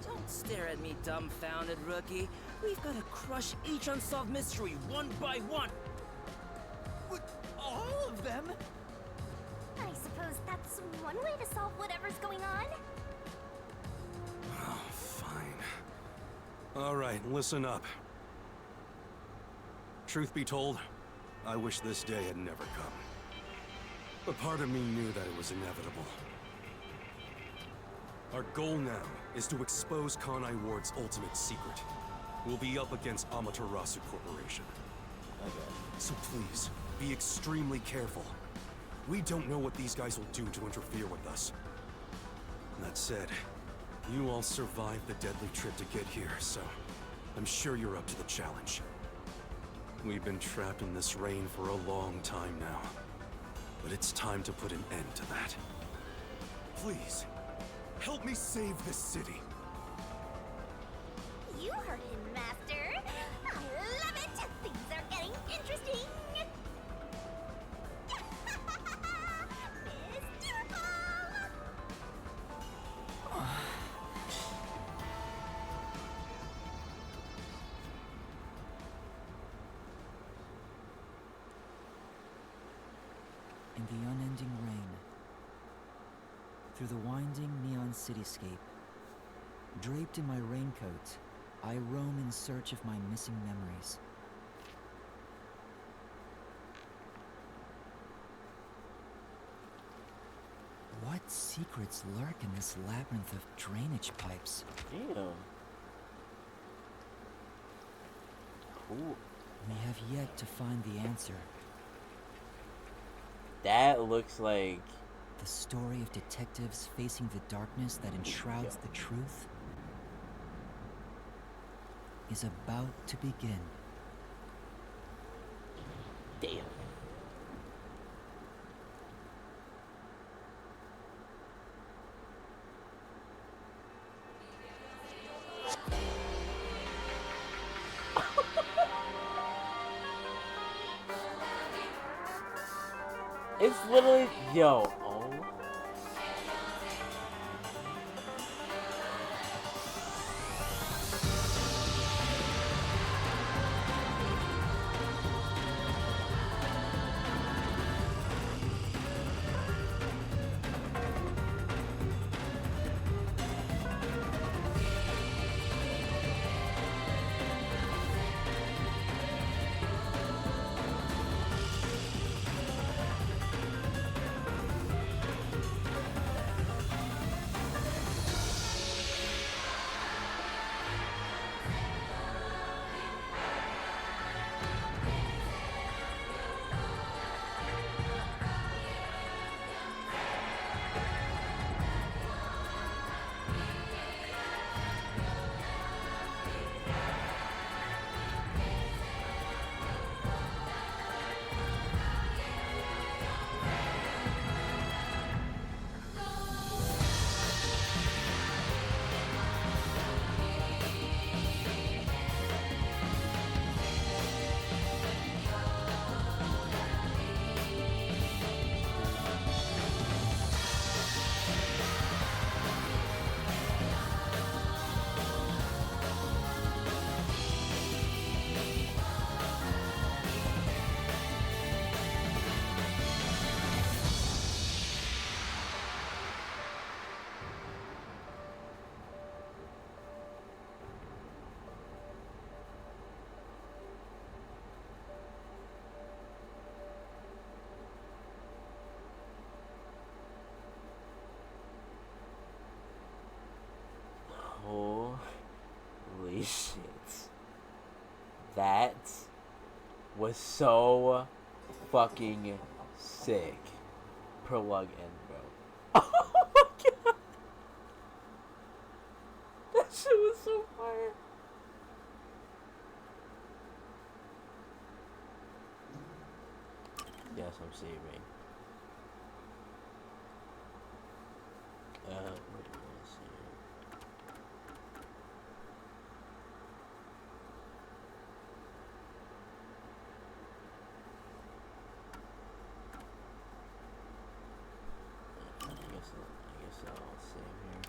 Don't stare at me, dumbfounded rookie. We've got to crush each unsolved mystery one by one. What, all of them? I suppose that's one way to solve whatever's going on. Oh, fine. All right, listen up. Truth be told, I wish this day had never come. A part of me knew that it was inevitable. Our goal now is to expose Kanai Ward's ultimate secret. We'll be up against Amaterasu Corporation. Okay. So please, be extremely careful. We don't know what these guys will do to interfere with us. That said, you all survived the deadly trip to get here, so I'm sure you're up to the challenge. We've been trapped in this rain for a long time now, but it's time to put an end to that. Please, help me save this city. You heard him, Master. the unending rain. Through the winding neon cityscape, draped in my raincoat, I roam in search of my missing memories. What secrets lurk in this labyrinth of drainage pipes? Damn. Cool. We have yet to find the answer. That looks like The story of detectives facing the darkness that enshrouds the truth is about to begin. damn. It's literally yo. Oh. Holy shit. That was so fucking sick. Prologue end, bro. Oh my god. That shit was so fire. Yes, I'm saving. What do you want to see? I guess I'll save here.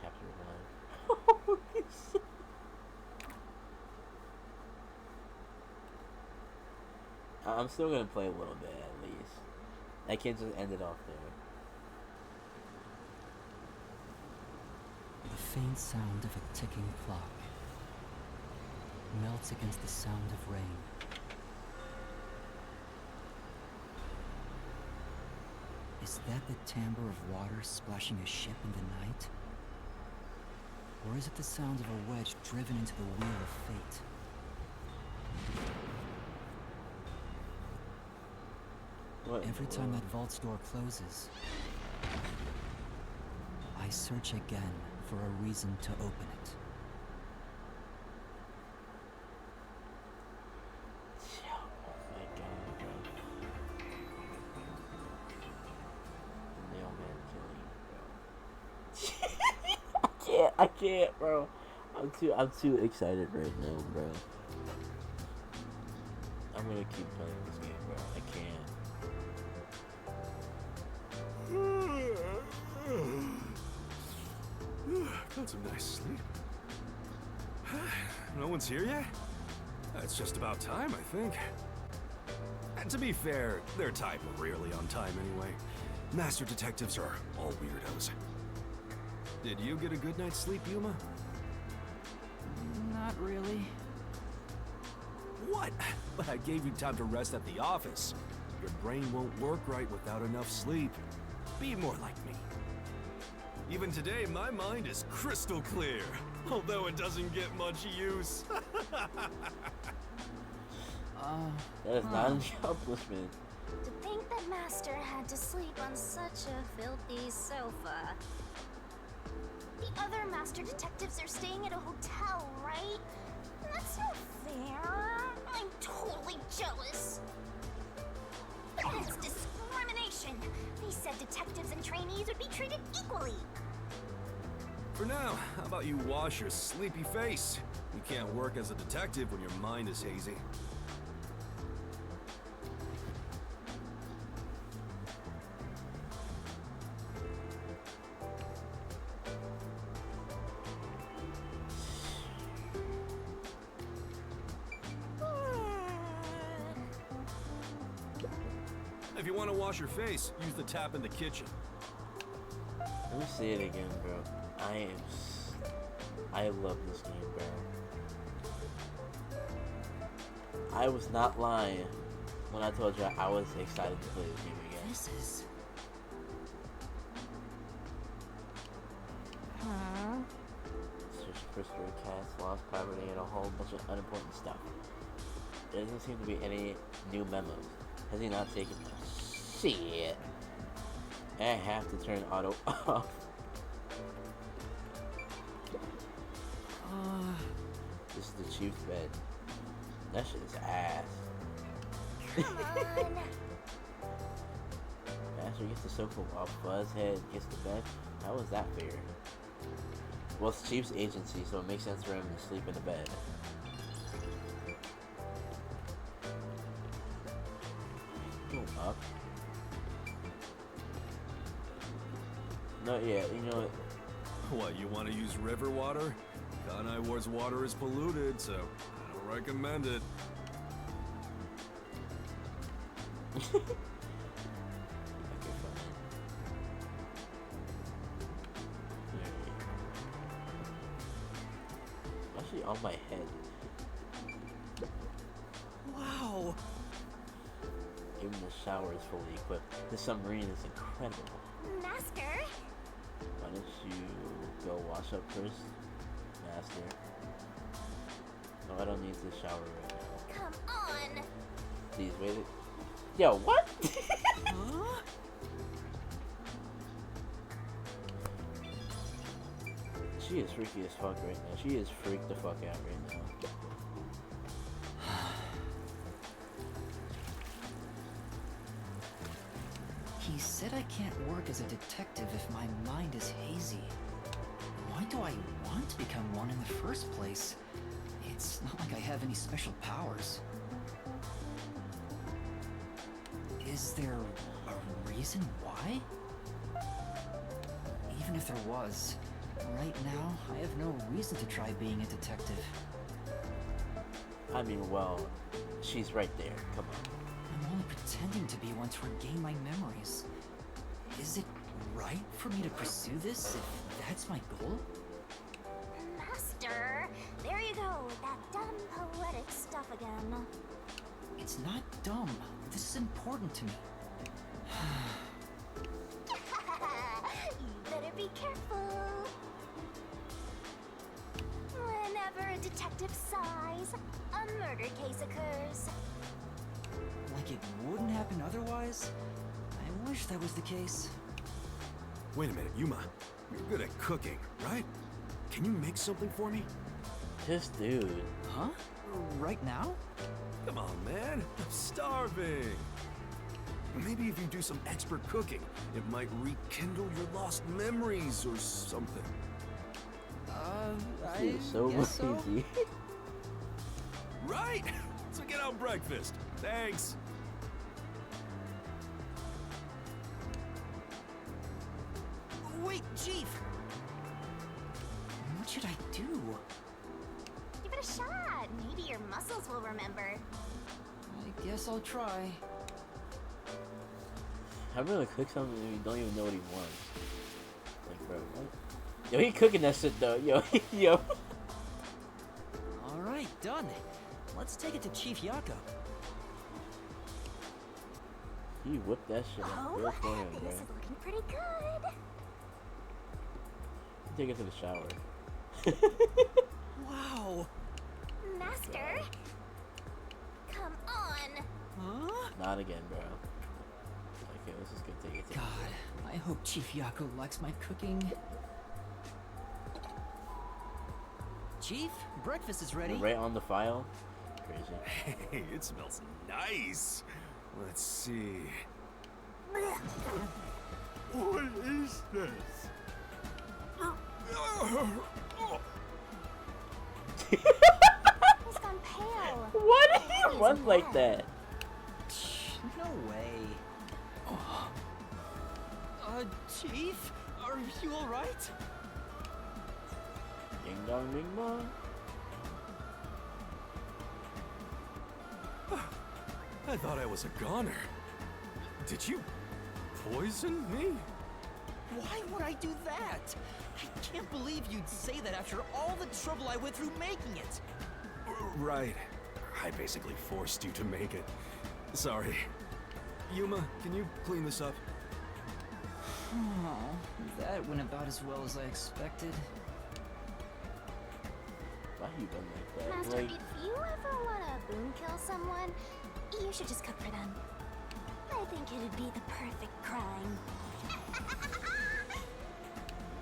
Chapter 1. Holy shit. I'm still gonna play a little bit at least. I can't just end it off there. The faint sound of a ticking clock melts against the sound of rain. Is that the timbre of water splashing a ship in the night? Or is it the sound of a wedge driven into the wheel of fate? What? Every time that vault's door closes, I search again for a reason to open it. Oh my god, bro. The mailman killing, bro. I can't, bro. I'm too excited right now, bro. I'm gonna keep playing this game, bro. I can't. Got some nice sleep. No one's here yet? It's just about time, I think. And to be fair, their type are rarely on time anyway. Master detectives are all weirdos. Did you get a good night's sleep, Yuma? Not really. What? But I gave you time to rest at the office. Your brain won't work right without enough sleep. Be more like me. Even today, my mind is crystal clear, although it doesn't get much use. That is not an accomplishment. To think that Master had to sleep on such a filthy sofa. The other Master detectives are staying at a hotel, right? That's not fair. I'm totally jealous. It's discrimination. They said detectives and trainees would be treated equally. For now, how about you wash your sleepy face? You can't work as a detective when your mind is hazy. If you want to wash your face, use the tap in the kitchen. Let me say it again, bro. I love this game, bro. I was not lying when I told you I was excited to play this game again. This is... Search for stray cats, lost property, and a whole bunch of unimportant stuff. There doesn't seem to be any new memos. Has he not taken them? Shit. I have to turn auto off. This is the chief's bed. That shit is ass. Come on. Master gets the sofa while Buzzhead gets the bed. How is that fair? Well, it's Chief's agency, so it makes sense for him to sleep in the bed. Go up. No, yeah, you know what? What, you want to use river water? Kanai Ward's water is polluted, so I don't recommend it. Okay, fine. Actually, on my head. Wow. Even the shower is fully equipped. The submarine is incredible. Master? Why don't you go wash up first, Master? No, I don't need to shower right now. Come on. Please wait it. Yo, what? Huh? She is freaky as fuck right now. She is freaked the fuck out right now. He said I can't work as a detective if my mind is hazy. Why do I want to become one in the first place? It's not like I have any special powers. Is there a reason why? Even if there was, right now, I have no reason to try being a detective. I mean, well, she's right there. Come on. I'm only pretending to be one to regain my memories. Is it right for me to pursue this if that's my goal? Master, there you go with that dumb poetic stuff again. It's not dumb. This is important to me. You better be careful. Whenever a detective sighs, a murder case occurs. Like it wouldn't happen otherwise? I wish that was the case. Wait a minute, Yuma. You're good at cooking, right? Can you make something for me? This dude. Huh? Right now? Come on, man. I'm starving. Maybe if you do some expert cooking, it might rekindle your lost memories or something. He is so lazy. Right? So get out breakfast. Thanks. Wait, Chief! What should I do? Give it a shot. Maybe your muscles will remember. I guess I'll try. How do you cook something and you don't even know what he wants? Like, bro, what? Yo, he cooking that shit though. Yo, yo. All right, done. Let's take it to Chief Yako. He whipped that shit up Oh, real for him, bro. this is looking pretty good. Take it to the shower. Wow. Master, come on. Huh? Not again, bro. Okay, let's just go take it to God, I hope Chief Yako likes my cooking. Chief, breakfast is ready. right on the file. Crazy. Hey, it smells nice. Let's see. What is this? He's gone pale. Why did he run like that? No way. Chief, are you all right? Ding dong, ding dong. I thought I was a goner. Did you poison me? Why would I do that? I can't believe you'd say that after all the trouble I went through making it. Right. I basically forced you to make it. Sorry. Yuma, can you clean this up? Oh, that went about as well as I expected. Why you run like that? Master, Like, if you ever want to boom kill someone, you should just cook for them. I think it'd be the perfect crime.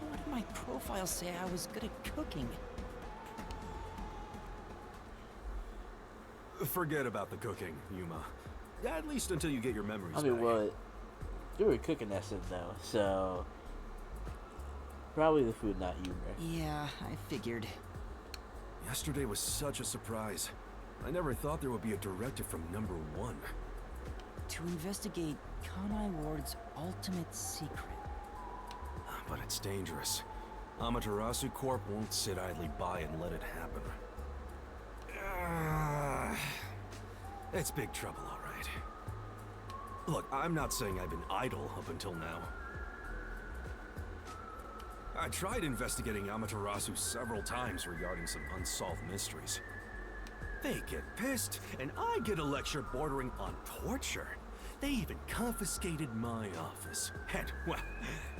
What did my profile say I was good at cooking? Forget about the cooking, Yuma. At least until you get your memories I mean, back. well, you were cooking that shit though, so probably the food, not you, bro. Yeah, I figured. Yesterday was such a surprise. I never thought there would be a directive from number 1. To investigate Kanai Ward's ultimate secret. But it's dangerous. Amaterasu Corp won't sit idly by and let it happen. It's big trouble, all right. Look, I'm not saying I've been idle up until now. I tried investigating Amaterasu several times regarding some unsolved mysteries. They get pissed, and I get a lecture bordering on torture. They even confiscated my office. And, well,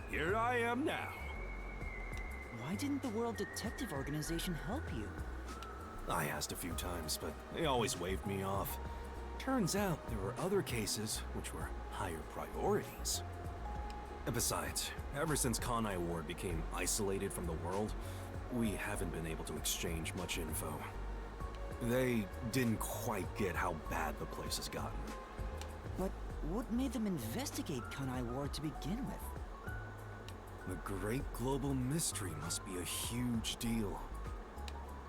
here I am now. Why didn't the World Detective Organization help you? I asked a few times, but they always waved me off. Turns out there were other cases which were higher priorities. And besides, ever since Kanai Ward became isolated from the world, we haven't been able to exchange much info. They didn't quite get how bad the place has gotten. But what made them investigate Kanai Ward to begin with? The great global mystery must be a huge deal.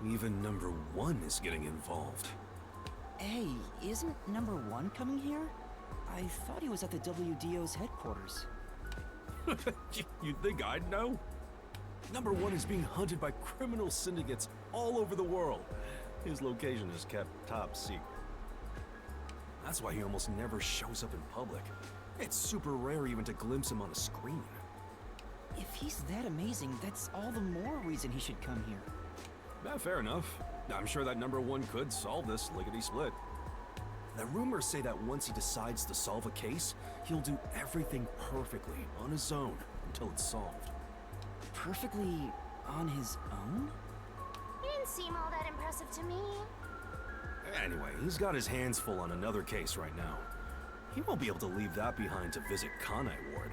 Even number 1 is getting involved. Hey, isn't number 1 coming here? I thought he was at the WDO's headquarters. You'd think I'd know? Number 1 is being hunted by criminal syndicates all over the world. His location is kept top secret. That's why he almost never shows up in public. It's super rare even to glimpse him on a screen. If he's that amazing, that's all the more reason he should come here. Fair enough. I'm sure that number 1 could solve this lickety-split. The rumors say that once he decides to solve a case, he'll do everything perfectly on his own until it's solved. Perfectly on his own? He didn't seem all that impressive to me. Anyway, he's got his hands full on another case right now. He won't be able to leave that behind to visit Kanai Ward.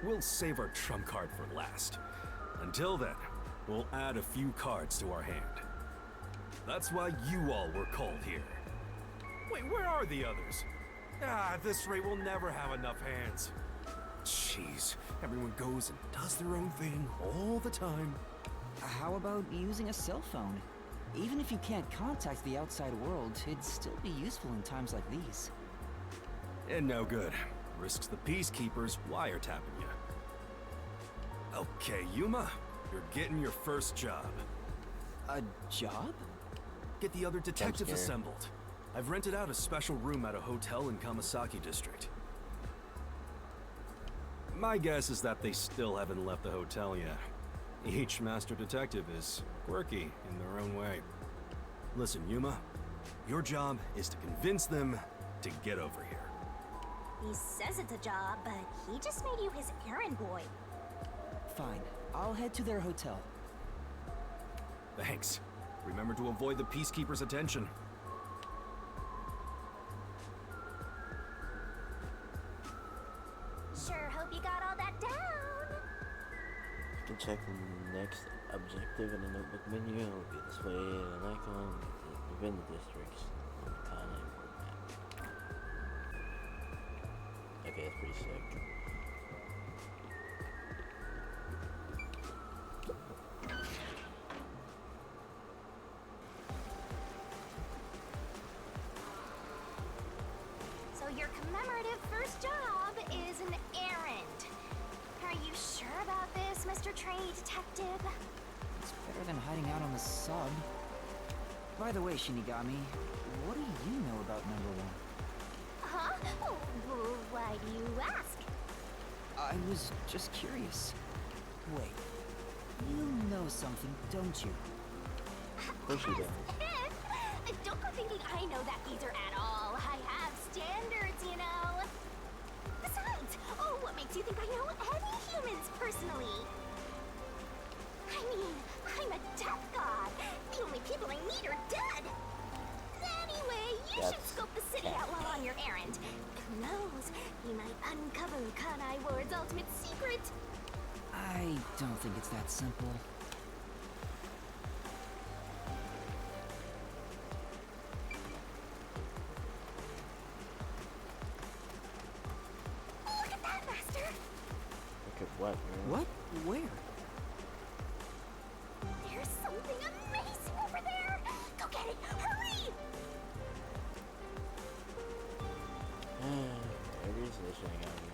We'll save our trump card for last. Until then, we'll add a few cards to our hand. That's why you all were called here. Wait, where are the others? At this rate, we'll never have enough hands. Jeez, everyone goes and does their own thing all the time. How about using a cell phone? Even if you can't contact the outside world, it'd still be useful in times like these. And no good. Risks the peacekeepers wiretapping you. Okay, Yuma, you're getting your first job. A job? Get the other detectives scared. assembled. I've rented out a special room at a hotel in Kamasaki district. My guess is that they still haven't left the hotel yet. Each master detective is quirky in their own way. Listen, Yuma, your job is to convince them to get over here. He says it's a job, but he just made you his errand boy. Fine. I'll head to their hotel. Thanks. Remember to avoid the Peacekeeper's attention. Sure hope you got all that down. You can check the next objective in the notebook menu. It will be displayed an icon within the districts on the Conway map. Okay, that's pretty sick. So your commemorative first job is an errand. Are you sure about this, Mr. Trainee Detective? It's better than hiding out on the sub. By the way, Shinigami, what do you know about number 1? Huh? Oh, why do you ask? I was just curious. Wait, you know something, don't you? Of course you do. Don't go thinking I know that geezer at all. I have standards, you know. Besides, oh, what makes you think I know any humans personally? I mean, I'm a death god. The only people I meet are dead. Anyway, you should scope the city out while on your errand. Who knows? You might uncover Kanai Ward's ultimate secret. I don't think it's that simple. Look at that, Master! Look at what, man? What? Where? There's something amazing over there! Go get it! Hurry! Everybody's listening on me.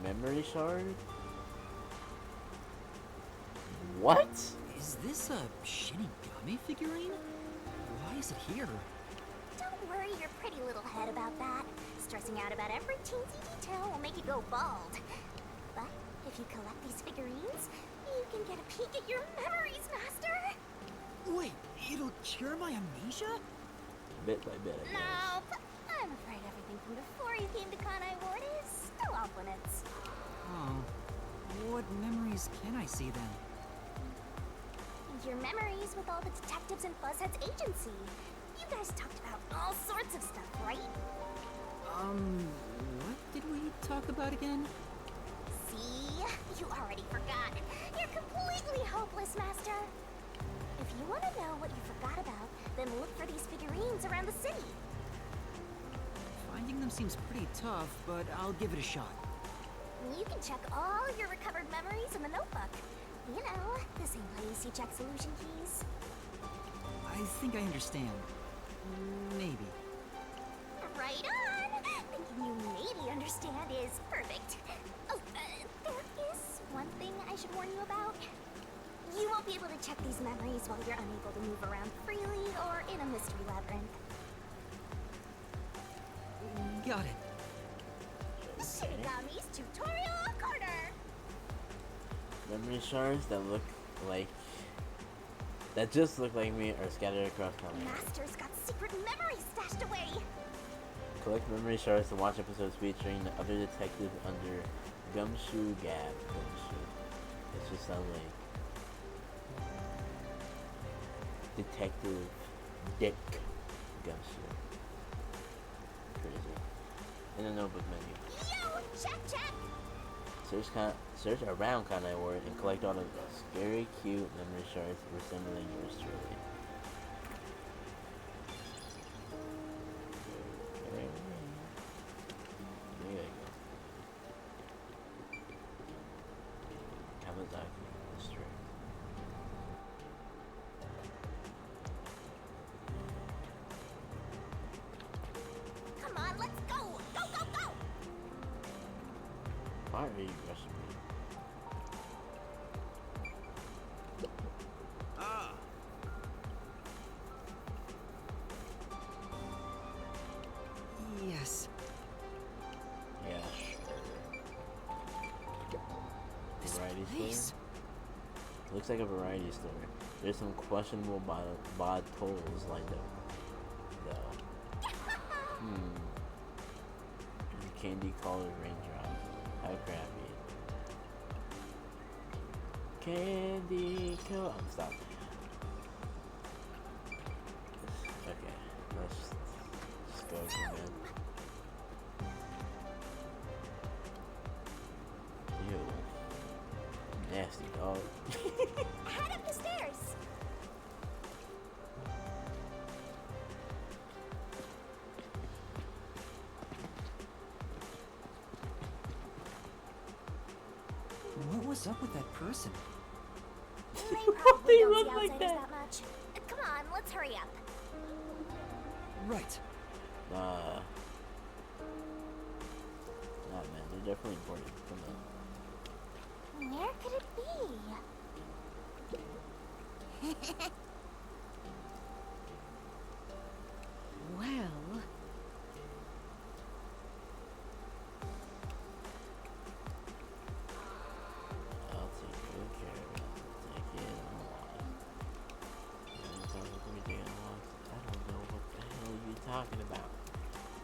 Memory shard? What? Is this a Shinigami figurine? Why is it here? Don't worry your pretty little head about that. Stressing out about every teensy detail will make you go bald. But if you collect these figurines, you can get a peek at your memories, Master! Wait, it'll cure my amnesia? Bit by bit, I guess. Nope. I'm afraid everything from before you came to Kanai Ward is still off limits. Oh. What memories can I see then? Your memories with all the detectives in Fuzzhead's agency. You guys talked about all sorts of stuff, right? What did we talk about again? See? You already forgot. You're completely hopeless, Master. If you want to know what you forgot about, then look for these figurines around the city. Finding them seems pretty tough, but I'll give it a shot. You can check all your recovered memories in the notebook. You know, the same place you check solution keys. I think I understand. Maybe. Right on! Thinking you maybe understand is perfect. Oh, there is one thing I should warn you about. You won't be able to check these memories while you're unable to move around freely or in a mystery labyrinth. Got it. Shinigami's Tutorial Corner! Memory shards that look like... that just look like me are scattered across Conway. Master's got secret memories stashed away! Collect memory shards to watch episodes featuring the other detective under Gumshoe Gab. Gumshoe. It just sounds like Detective Dick Gumshoe. Crazy. In the notebook menu. Yo! Check, check! Search around Conway Ward and collect all of those scary, cute memory shards resembling yours truly. Okay. There you go. Kamazaki District. Come on, let's go! Go, go, go! Why are you rushing me? Police? store? Looks like a variety store. There's some questionable bod tolls lined up, though. The candy colored raindrops. How crappy. Candy color. Stop. Okay, let's just go again, man. Ew. Nasty dog. Head up the stairs. What was up with that person? They probably don't run see like outsiders that? that much. Come on, let's hurry up. Right. Nah, man, they're definitely important. Come on. Where could it be? Well, I'll take good care of it. Take it on. I don't know what the hell you're talking about.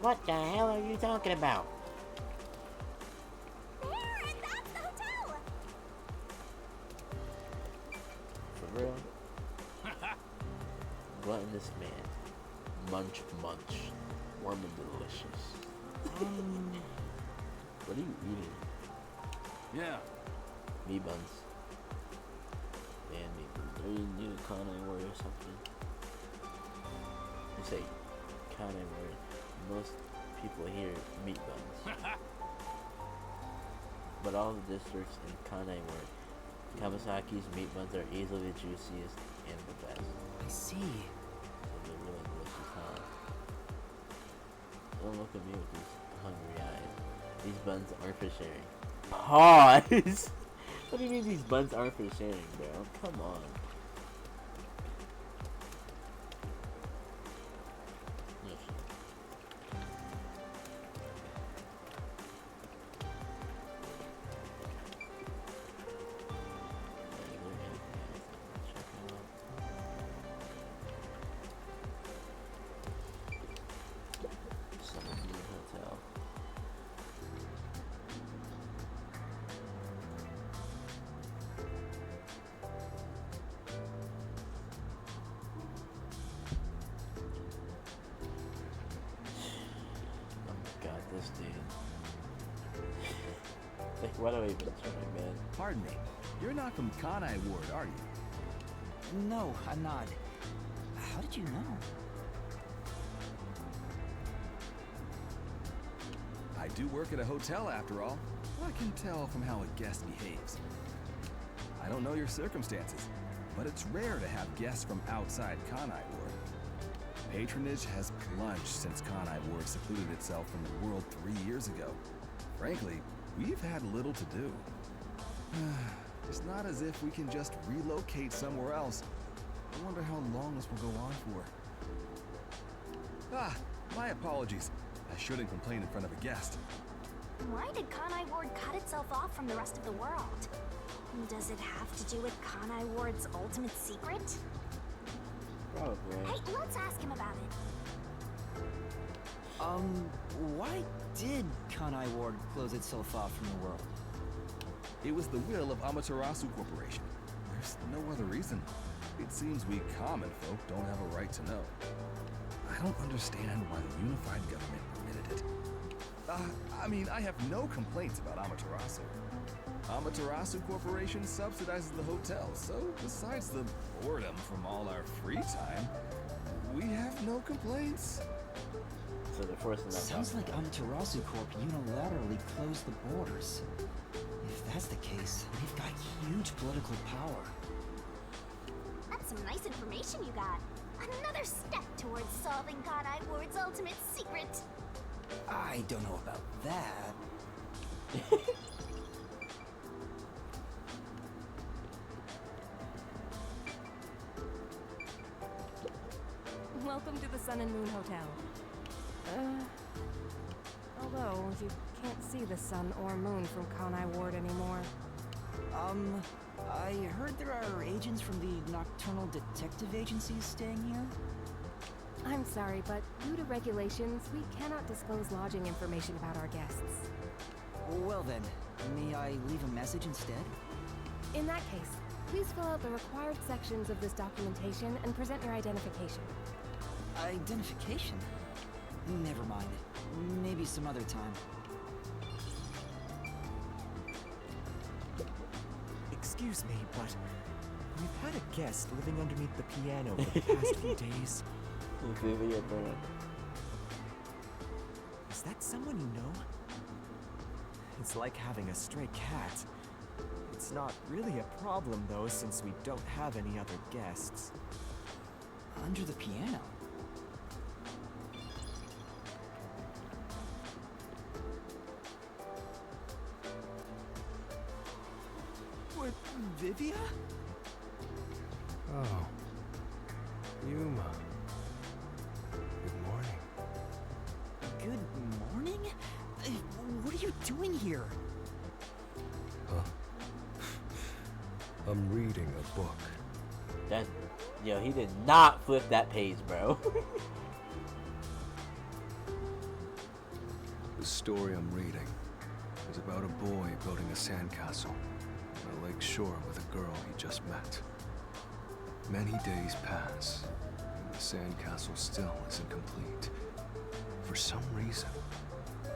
What the hell are you talking about? There, and that's the hotel. For real? Gluttonous man. Munch, munch. Warm and delicious. What are you eating? Yeah. Meat buns. Man, meat buns. Are you need a Kanai word or something? You say Kanai word. Most people hear meat buns. But all the districts in Kanai word, Kamasaki's meat buns are easily the juiciest and the best. I see. So they're really delicious, huh? Don't look at me with these hungry eyes. These buns aren't for sharing. Pause! What do you mean these buns aren't for sharing, bro? Come on. No shit. Summer View Hotel. Oh my god, this dude. Like, what do I even try, man? Pardon me. You're not from Kanai Ward, are you? No, I'm not. How did you know? I do work at a hotel after all. I can tell from how a guest behaves. I don't know your circumstances, but it's rare to have guests from outside Kanai Ward. Patronage has plunged since Kanai Ward secluded itself from the world 3 years ago. Frankly, we've had little to do. It's not as if we can just relocate somewhere else. I wonder how long this will go on for. Ah, my apologies. I shouldn't complain in front of a guest. Why did Kanai Ward cut itself off from the rest of the world? Does it have to do with Kanai Ward's ultimate secret? Probably. Hey, let's ask him about it. Why did Kanai Ward close itself off from the world? It was the will of Amaterasu Corporation. There's no other reason. It seems we common folk don't have a right to know. I don't understand why the unified government permitted it. I mean, I have no complaints about Amaterasu. Amaterasu Corporation subsidizes the hotel, so besides the boredom from all our free time, we have no complaints. So they're forcing that. Sounds like Amaterasu Corp unilaterally closed the borders. If that's the case, they've got huge political power. That's some nice information you got. Another step towards solving Kanai Ward's ultimate secret. I don't know about that. Welcome to the Sun and Moon Hotel. Although you can't see the sun or moon from Kanai Ward anymore. I heard there are agents from the Nocturnal Detective Agencies staying here. I'm sorry, but due to regulations, we cannot disclose lodging information about our guests. Well then, may I leave a message instead? In that case, please fill out the required sections of this documentation and present your identification. Identification? Never mind. Maybe some other time. Excuse me, but we've had a guest living underneath the piano for the past few days. Is that someone you know? It's like having a stray cat. It's not really a problem, though, since we don't have any other guests. Under the piano? With Vivia? Oh. Yuma. Good morning. Good morning? What are you doing here? Huh? I'm reading a book. That, yo, he did not flip that page, bro. The story I'm reading is about a boy building a sandcastle on a lake shore with a girl he just met. Many days pass, and the sandcastle still isn't complete. For some reason,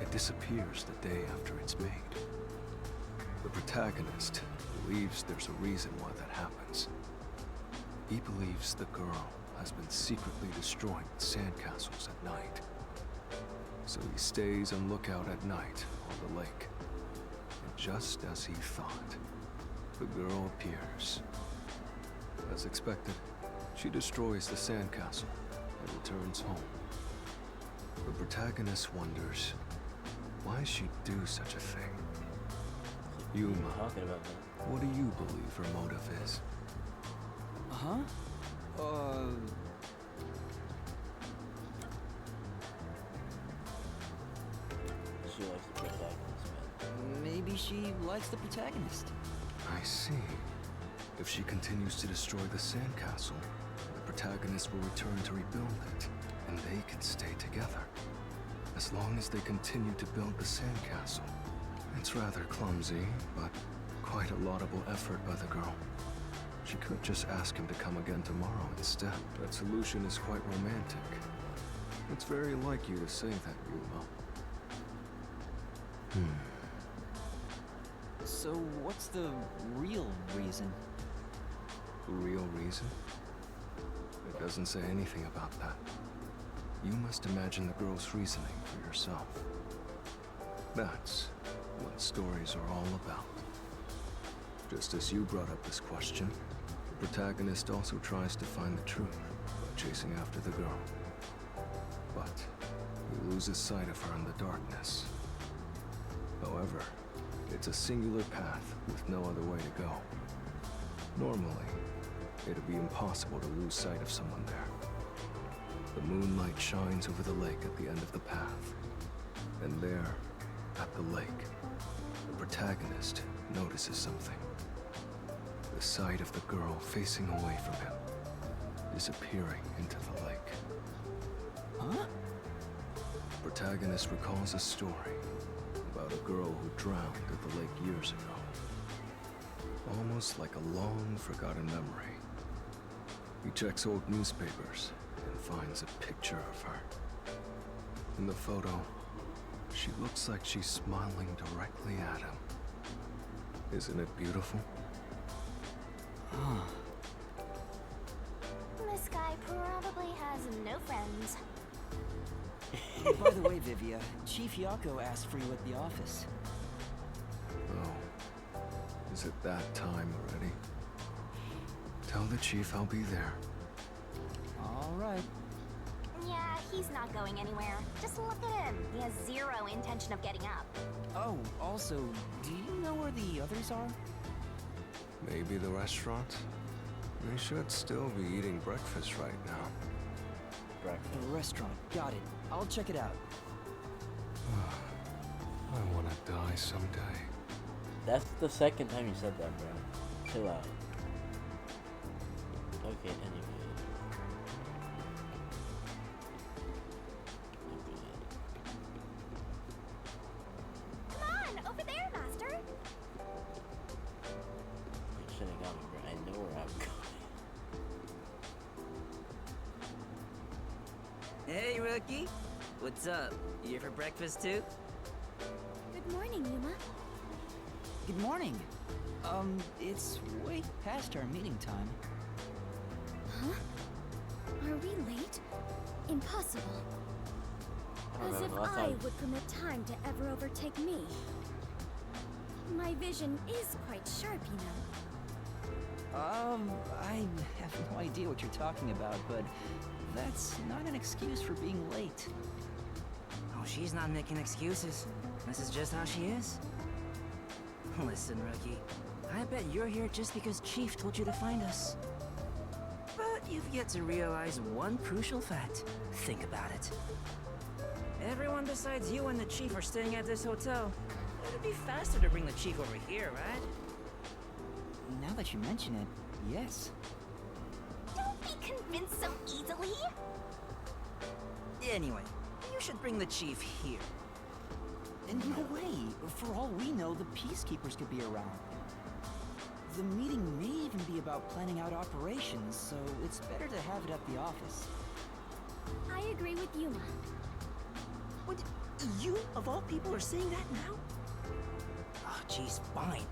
it disappears the day after it's made. The protagonist believes there's a reason why that happens. He believes the girl has been secretly destroying sandcastles at night. So he stays on lookout at night on the lake. And just as he thought, the girl appears. As expected, she destroys the sandcastle and returns home. The protagonist wonders why she'd do such a thing. Yuma, Talking about that. what do you believe her motive is? Huh? She likes the protagonist, man. Maybe she likes the protagonist. I see. If she continues to destroy the sandcastle, the protagonist will return to rebuild it, and they can stay together. As long as they continue to build the sandcastle. It's rather clumsy, but quite a laudable effort by the girl. She could just ask him to come again tomorrow instead. That solution is quite romantic. It's very like you to say that, Yuma. So what's the real reason? The real reason? It doesn't say anything about that. You must imagine the girl's reasoning for yourself. That's what stories are all about. Just as you brought up this question, the protagonist also tries to find the truth by chasing after the girl. But he loses sight of her in the darkness. However, it's a singular path with no other way to go. Normally, it'd be impossible to lose sight of someone there. The moonlight shines over the lake at the end of the path. And there, at the lake, the protagonist notices something. The sight of the girl facing away from him, disappearing into the lake. Huh? The protagonist recalls a story about a girl who drowned at the lake years ago. Almost like a long forgotten memory. He checks old newspapers and finds a picture of her. In the photo, she looks like she's smiling directly at him. Isn't it beautiful? This guy probably has no friends. By the way, Vivia, Chief Yako asked for you at the office. Oh, is it that time already? Tell the chief I'll be there. All right. Yeah, he's not going anywhere. Just look at him. He has zero intention of getting up. Oh, also, do you know where the others are? Maybe the restaurant? They should still be eating breakfast right now. The restaurant. Got it. I'll check it out. I want to die someday. That's the second time you said that, bro. Chill out. Okay, anyway. Come on, over there, Master. You should have got me, bro. I know where I'm going. Hey, rookie. What's up? You here for breakfast too? Good morning, Yuma. Good morning. It's way past our meeting time. Huh? Are we late? Impossible. I don't As know. if Last I time, would permit time to ever overtake me. My vision is quite sharp, you know. I have no idea what you're talking about, but that's not an excuse for being late. Oh, she's not making excuses. This is just how she is. Listen, rookie. I bet you're here just because Chief told you to find us. But you've yet to realize one crucial fact. Think about it. Everyone besides you and the Chief are staying at this hotel. It'd be faster to bring the Chief over here, right? Now that you mention it, yes. Don't be convinced so easily. Anyway, you should bring the Chief here. And no way! For all we know, the Peacekeepers could be around. The meeting may even be about planning out operations, so it's better to have it at the office. I agree with Yuma. What? You, of all people, are saying that now? Oh, geez, fine.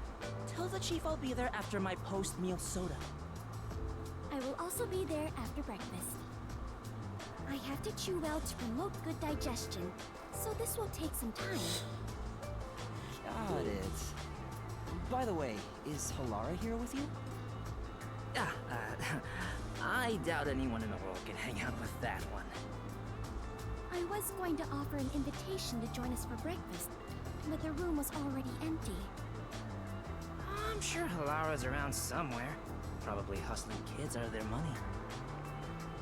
Tell the Chief I'll be there after my post-meal soda. I will also be there after breakfast. I have to chew well to promote good digestion, so this will take some time. Got it. By the way, is Halara here with you? I doubt anyone in the world can hang out with that one. I was going to offer an invitation to join us for breakfast, but the room was already empty. I'm sure Halara's around somewhere. Probably hustling kids out of their money.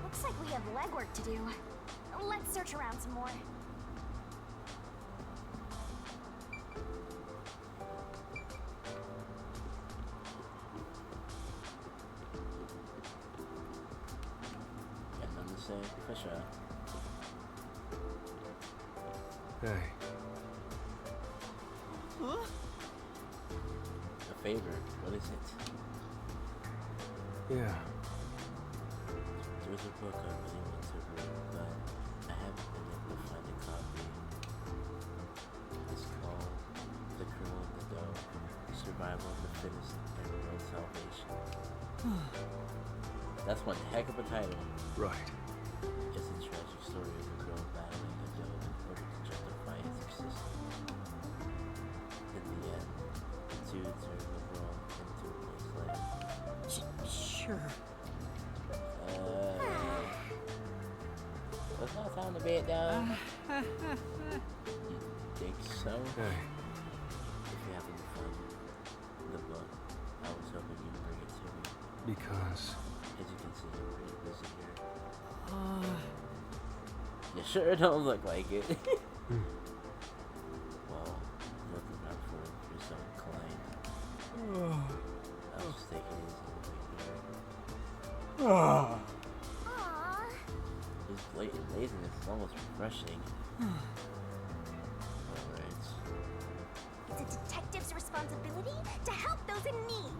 Looks like we have legwork to do. Let's search around some more. got nothing to say. For sure. Hey, Huh? A favor. What is it? yeah. There's a book I really want to read, but I haven't been able to find a copy. It's called The Criminal in the Dough, Survival of the Fittest and World Salvation. That's one heck of a title. Right. It's a tragic story of a girl battling a dough in order to justify its existence. In the end, the two turn the world into a wasteland. Sure. It's not time to bed down. You think so? Hey, If you happen to find the book, I was hoping you'd bring it to me. because As you can see, I'm pretty busy here. You sure don't look like it. Well, looking out for if you're so inclined. I'll just take it easy over here. Aww. This blatant laziness is almost refreshing. Alright. It's a detective's responsibility to help those in need.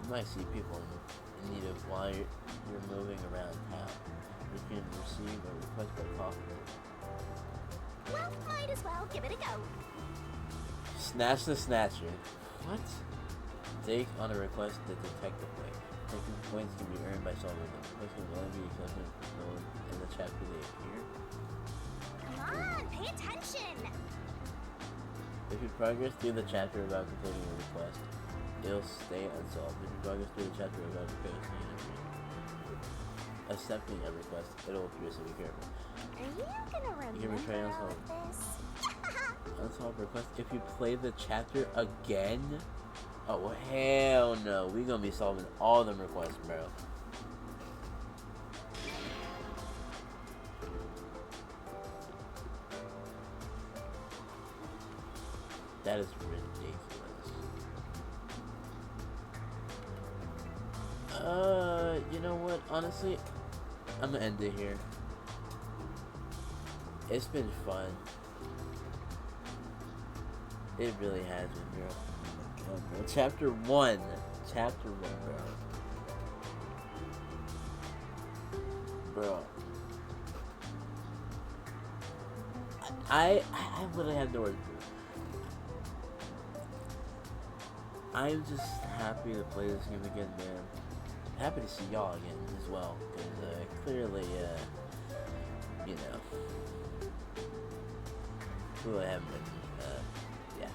You might see people in need of while you're moving around town. You can receive a request by calling. Well, might as well give it a go. Snatch the Snatcher. What? Take on a request the detective way. Taking points can be earned by solving them. Points can only be accepted in the chapter they appear. Come on, pay attention. If you progress through the chapter about completing a request, it'll stay unsolved. If you progress through the chapter about accepting a request, it'll appear, so be careful. Are you gonna You can remember retry all unsolved. of this? Unsolved request. If you play the chapter again, oh hell no, we gonna be solving all them requests, bro. That is ridiculous. you know what? Honestly, I'm gonna end it here. It's been fun. It really has been, bro. Oh my God, bro. Chapter 1. Chapter 1, bro. Bro. I literally have no words. I'm just happy to play this game again, man. Happy to see y'all again as well, because clearly, you know, who I haven't been, yeah.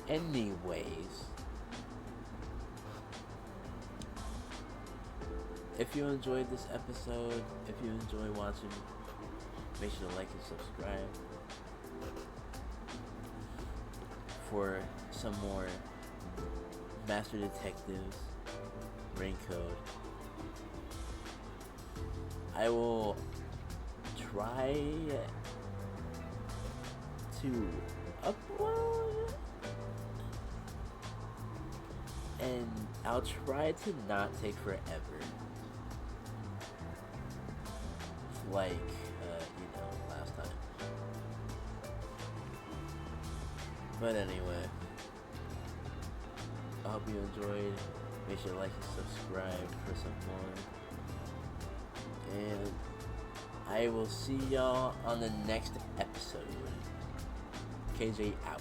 Anyways, if you enjoyed this episode, if you enjoy watching, make sure to like and subscribe for some more Master Detectives Ring Code. I will try to upload, and I'll try to not take forever, like you know, last time. But anyway, I hope you enjoyed. Make sure to like and subscribe for some more. And I will see y'all on the next episode. KJ out.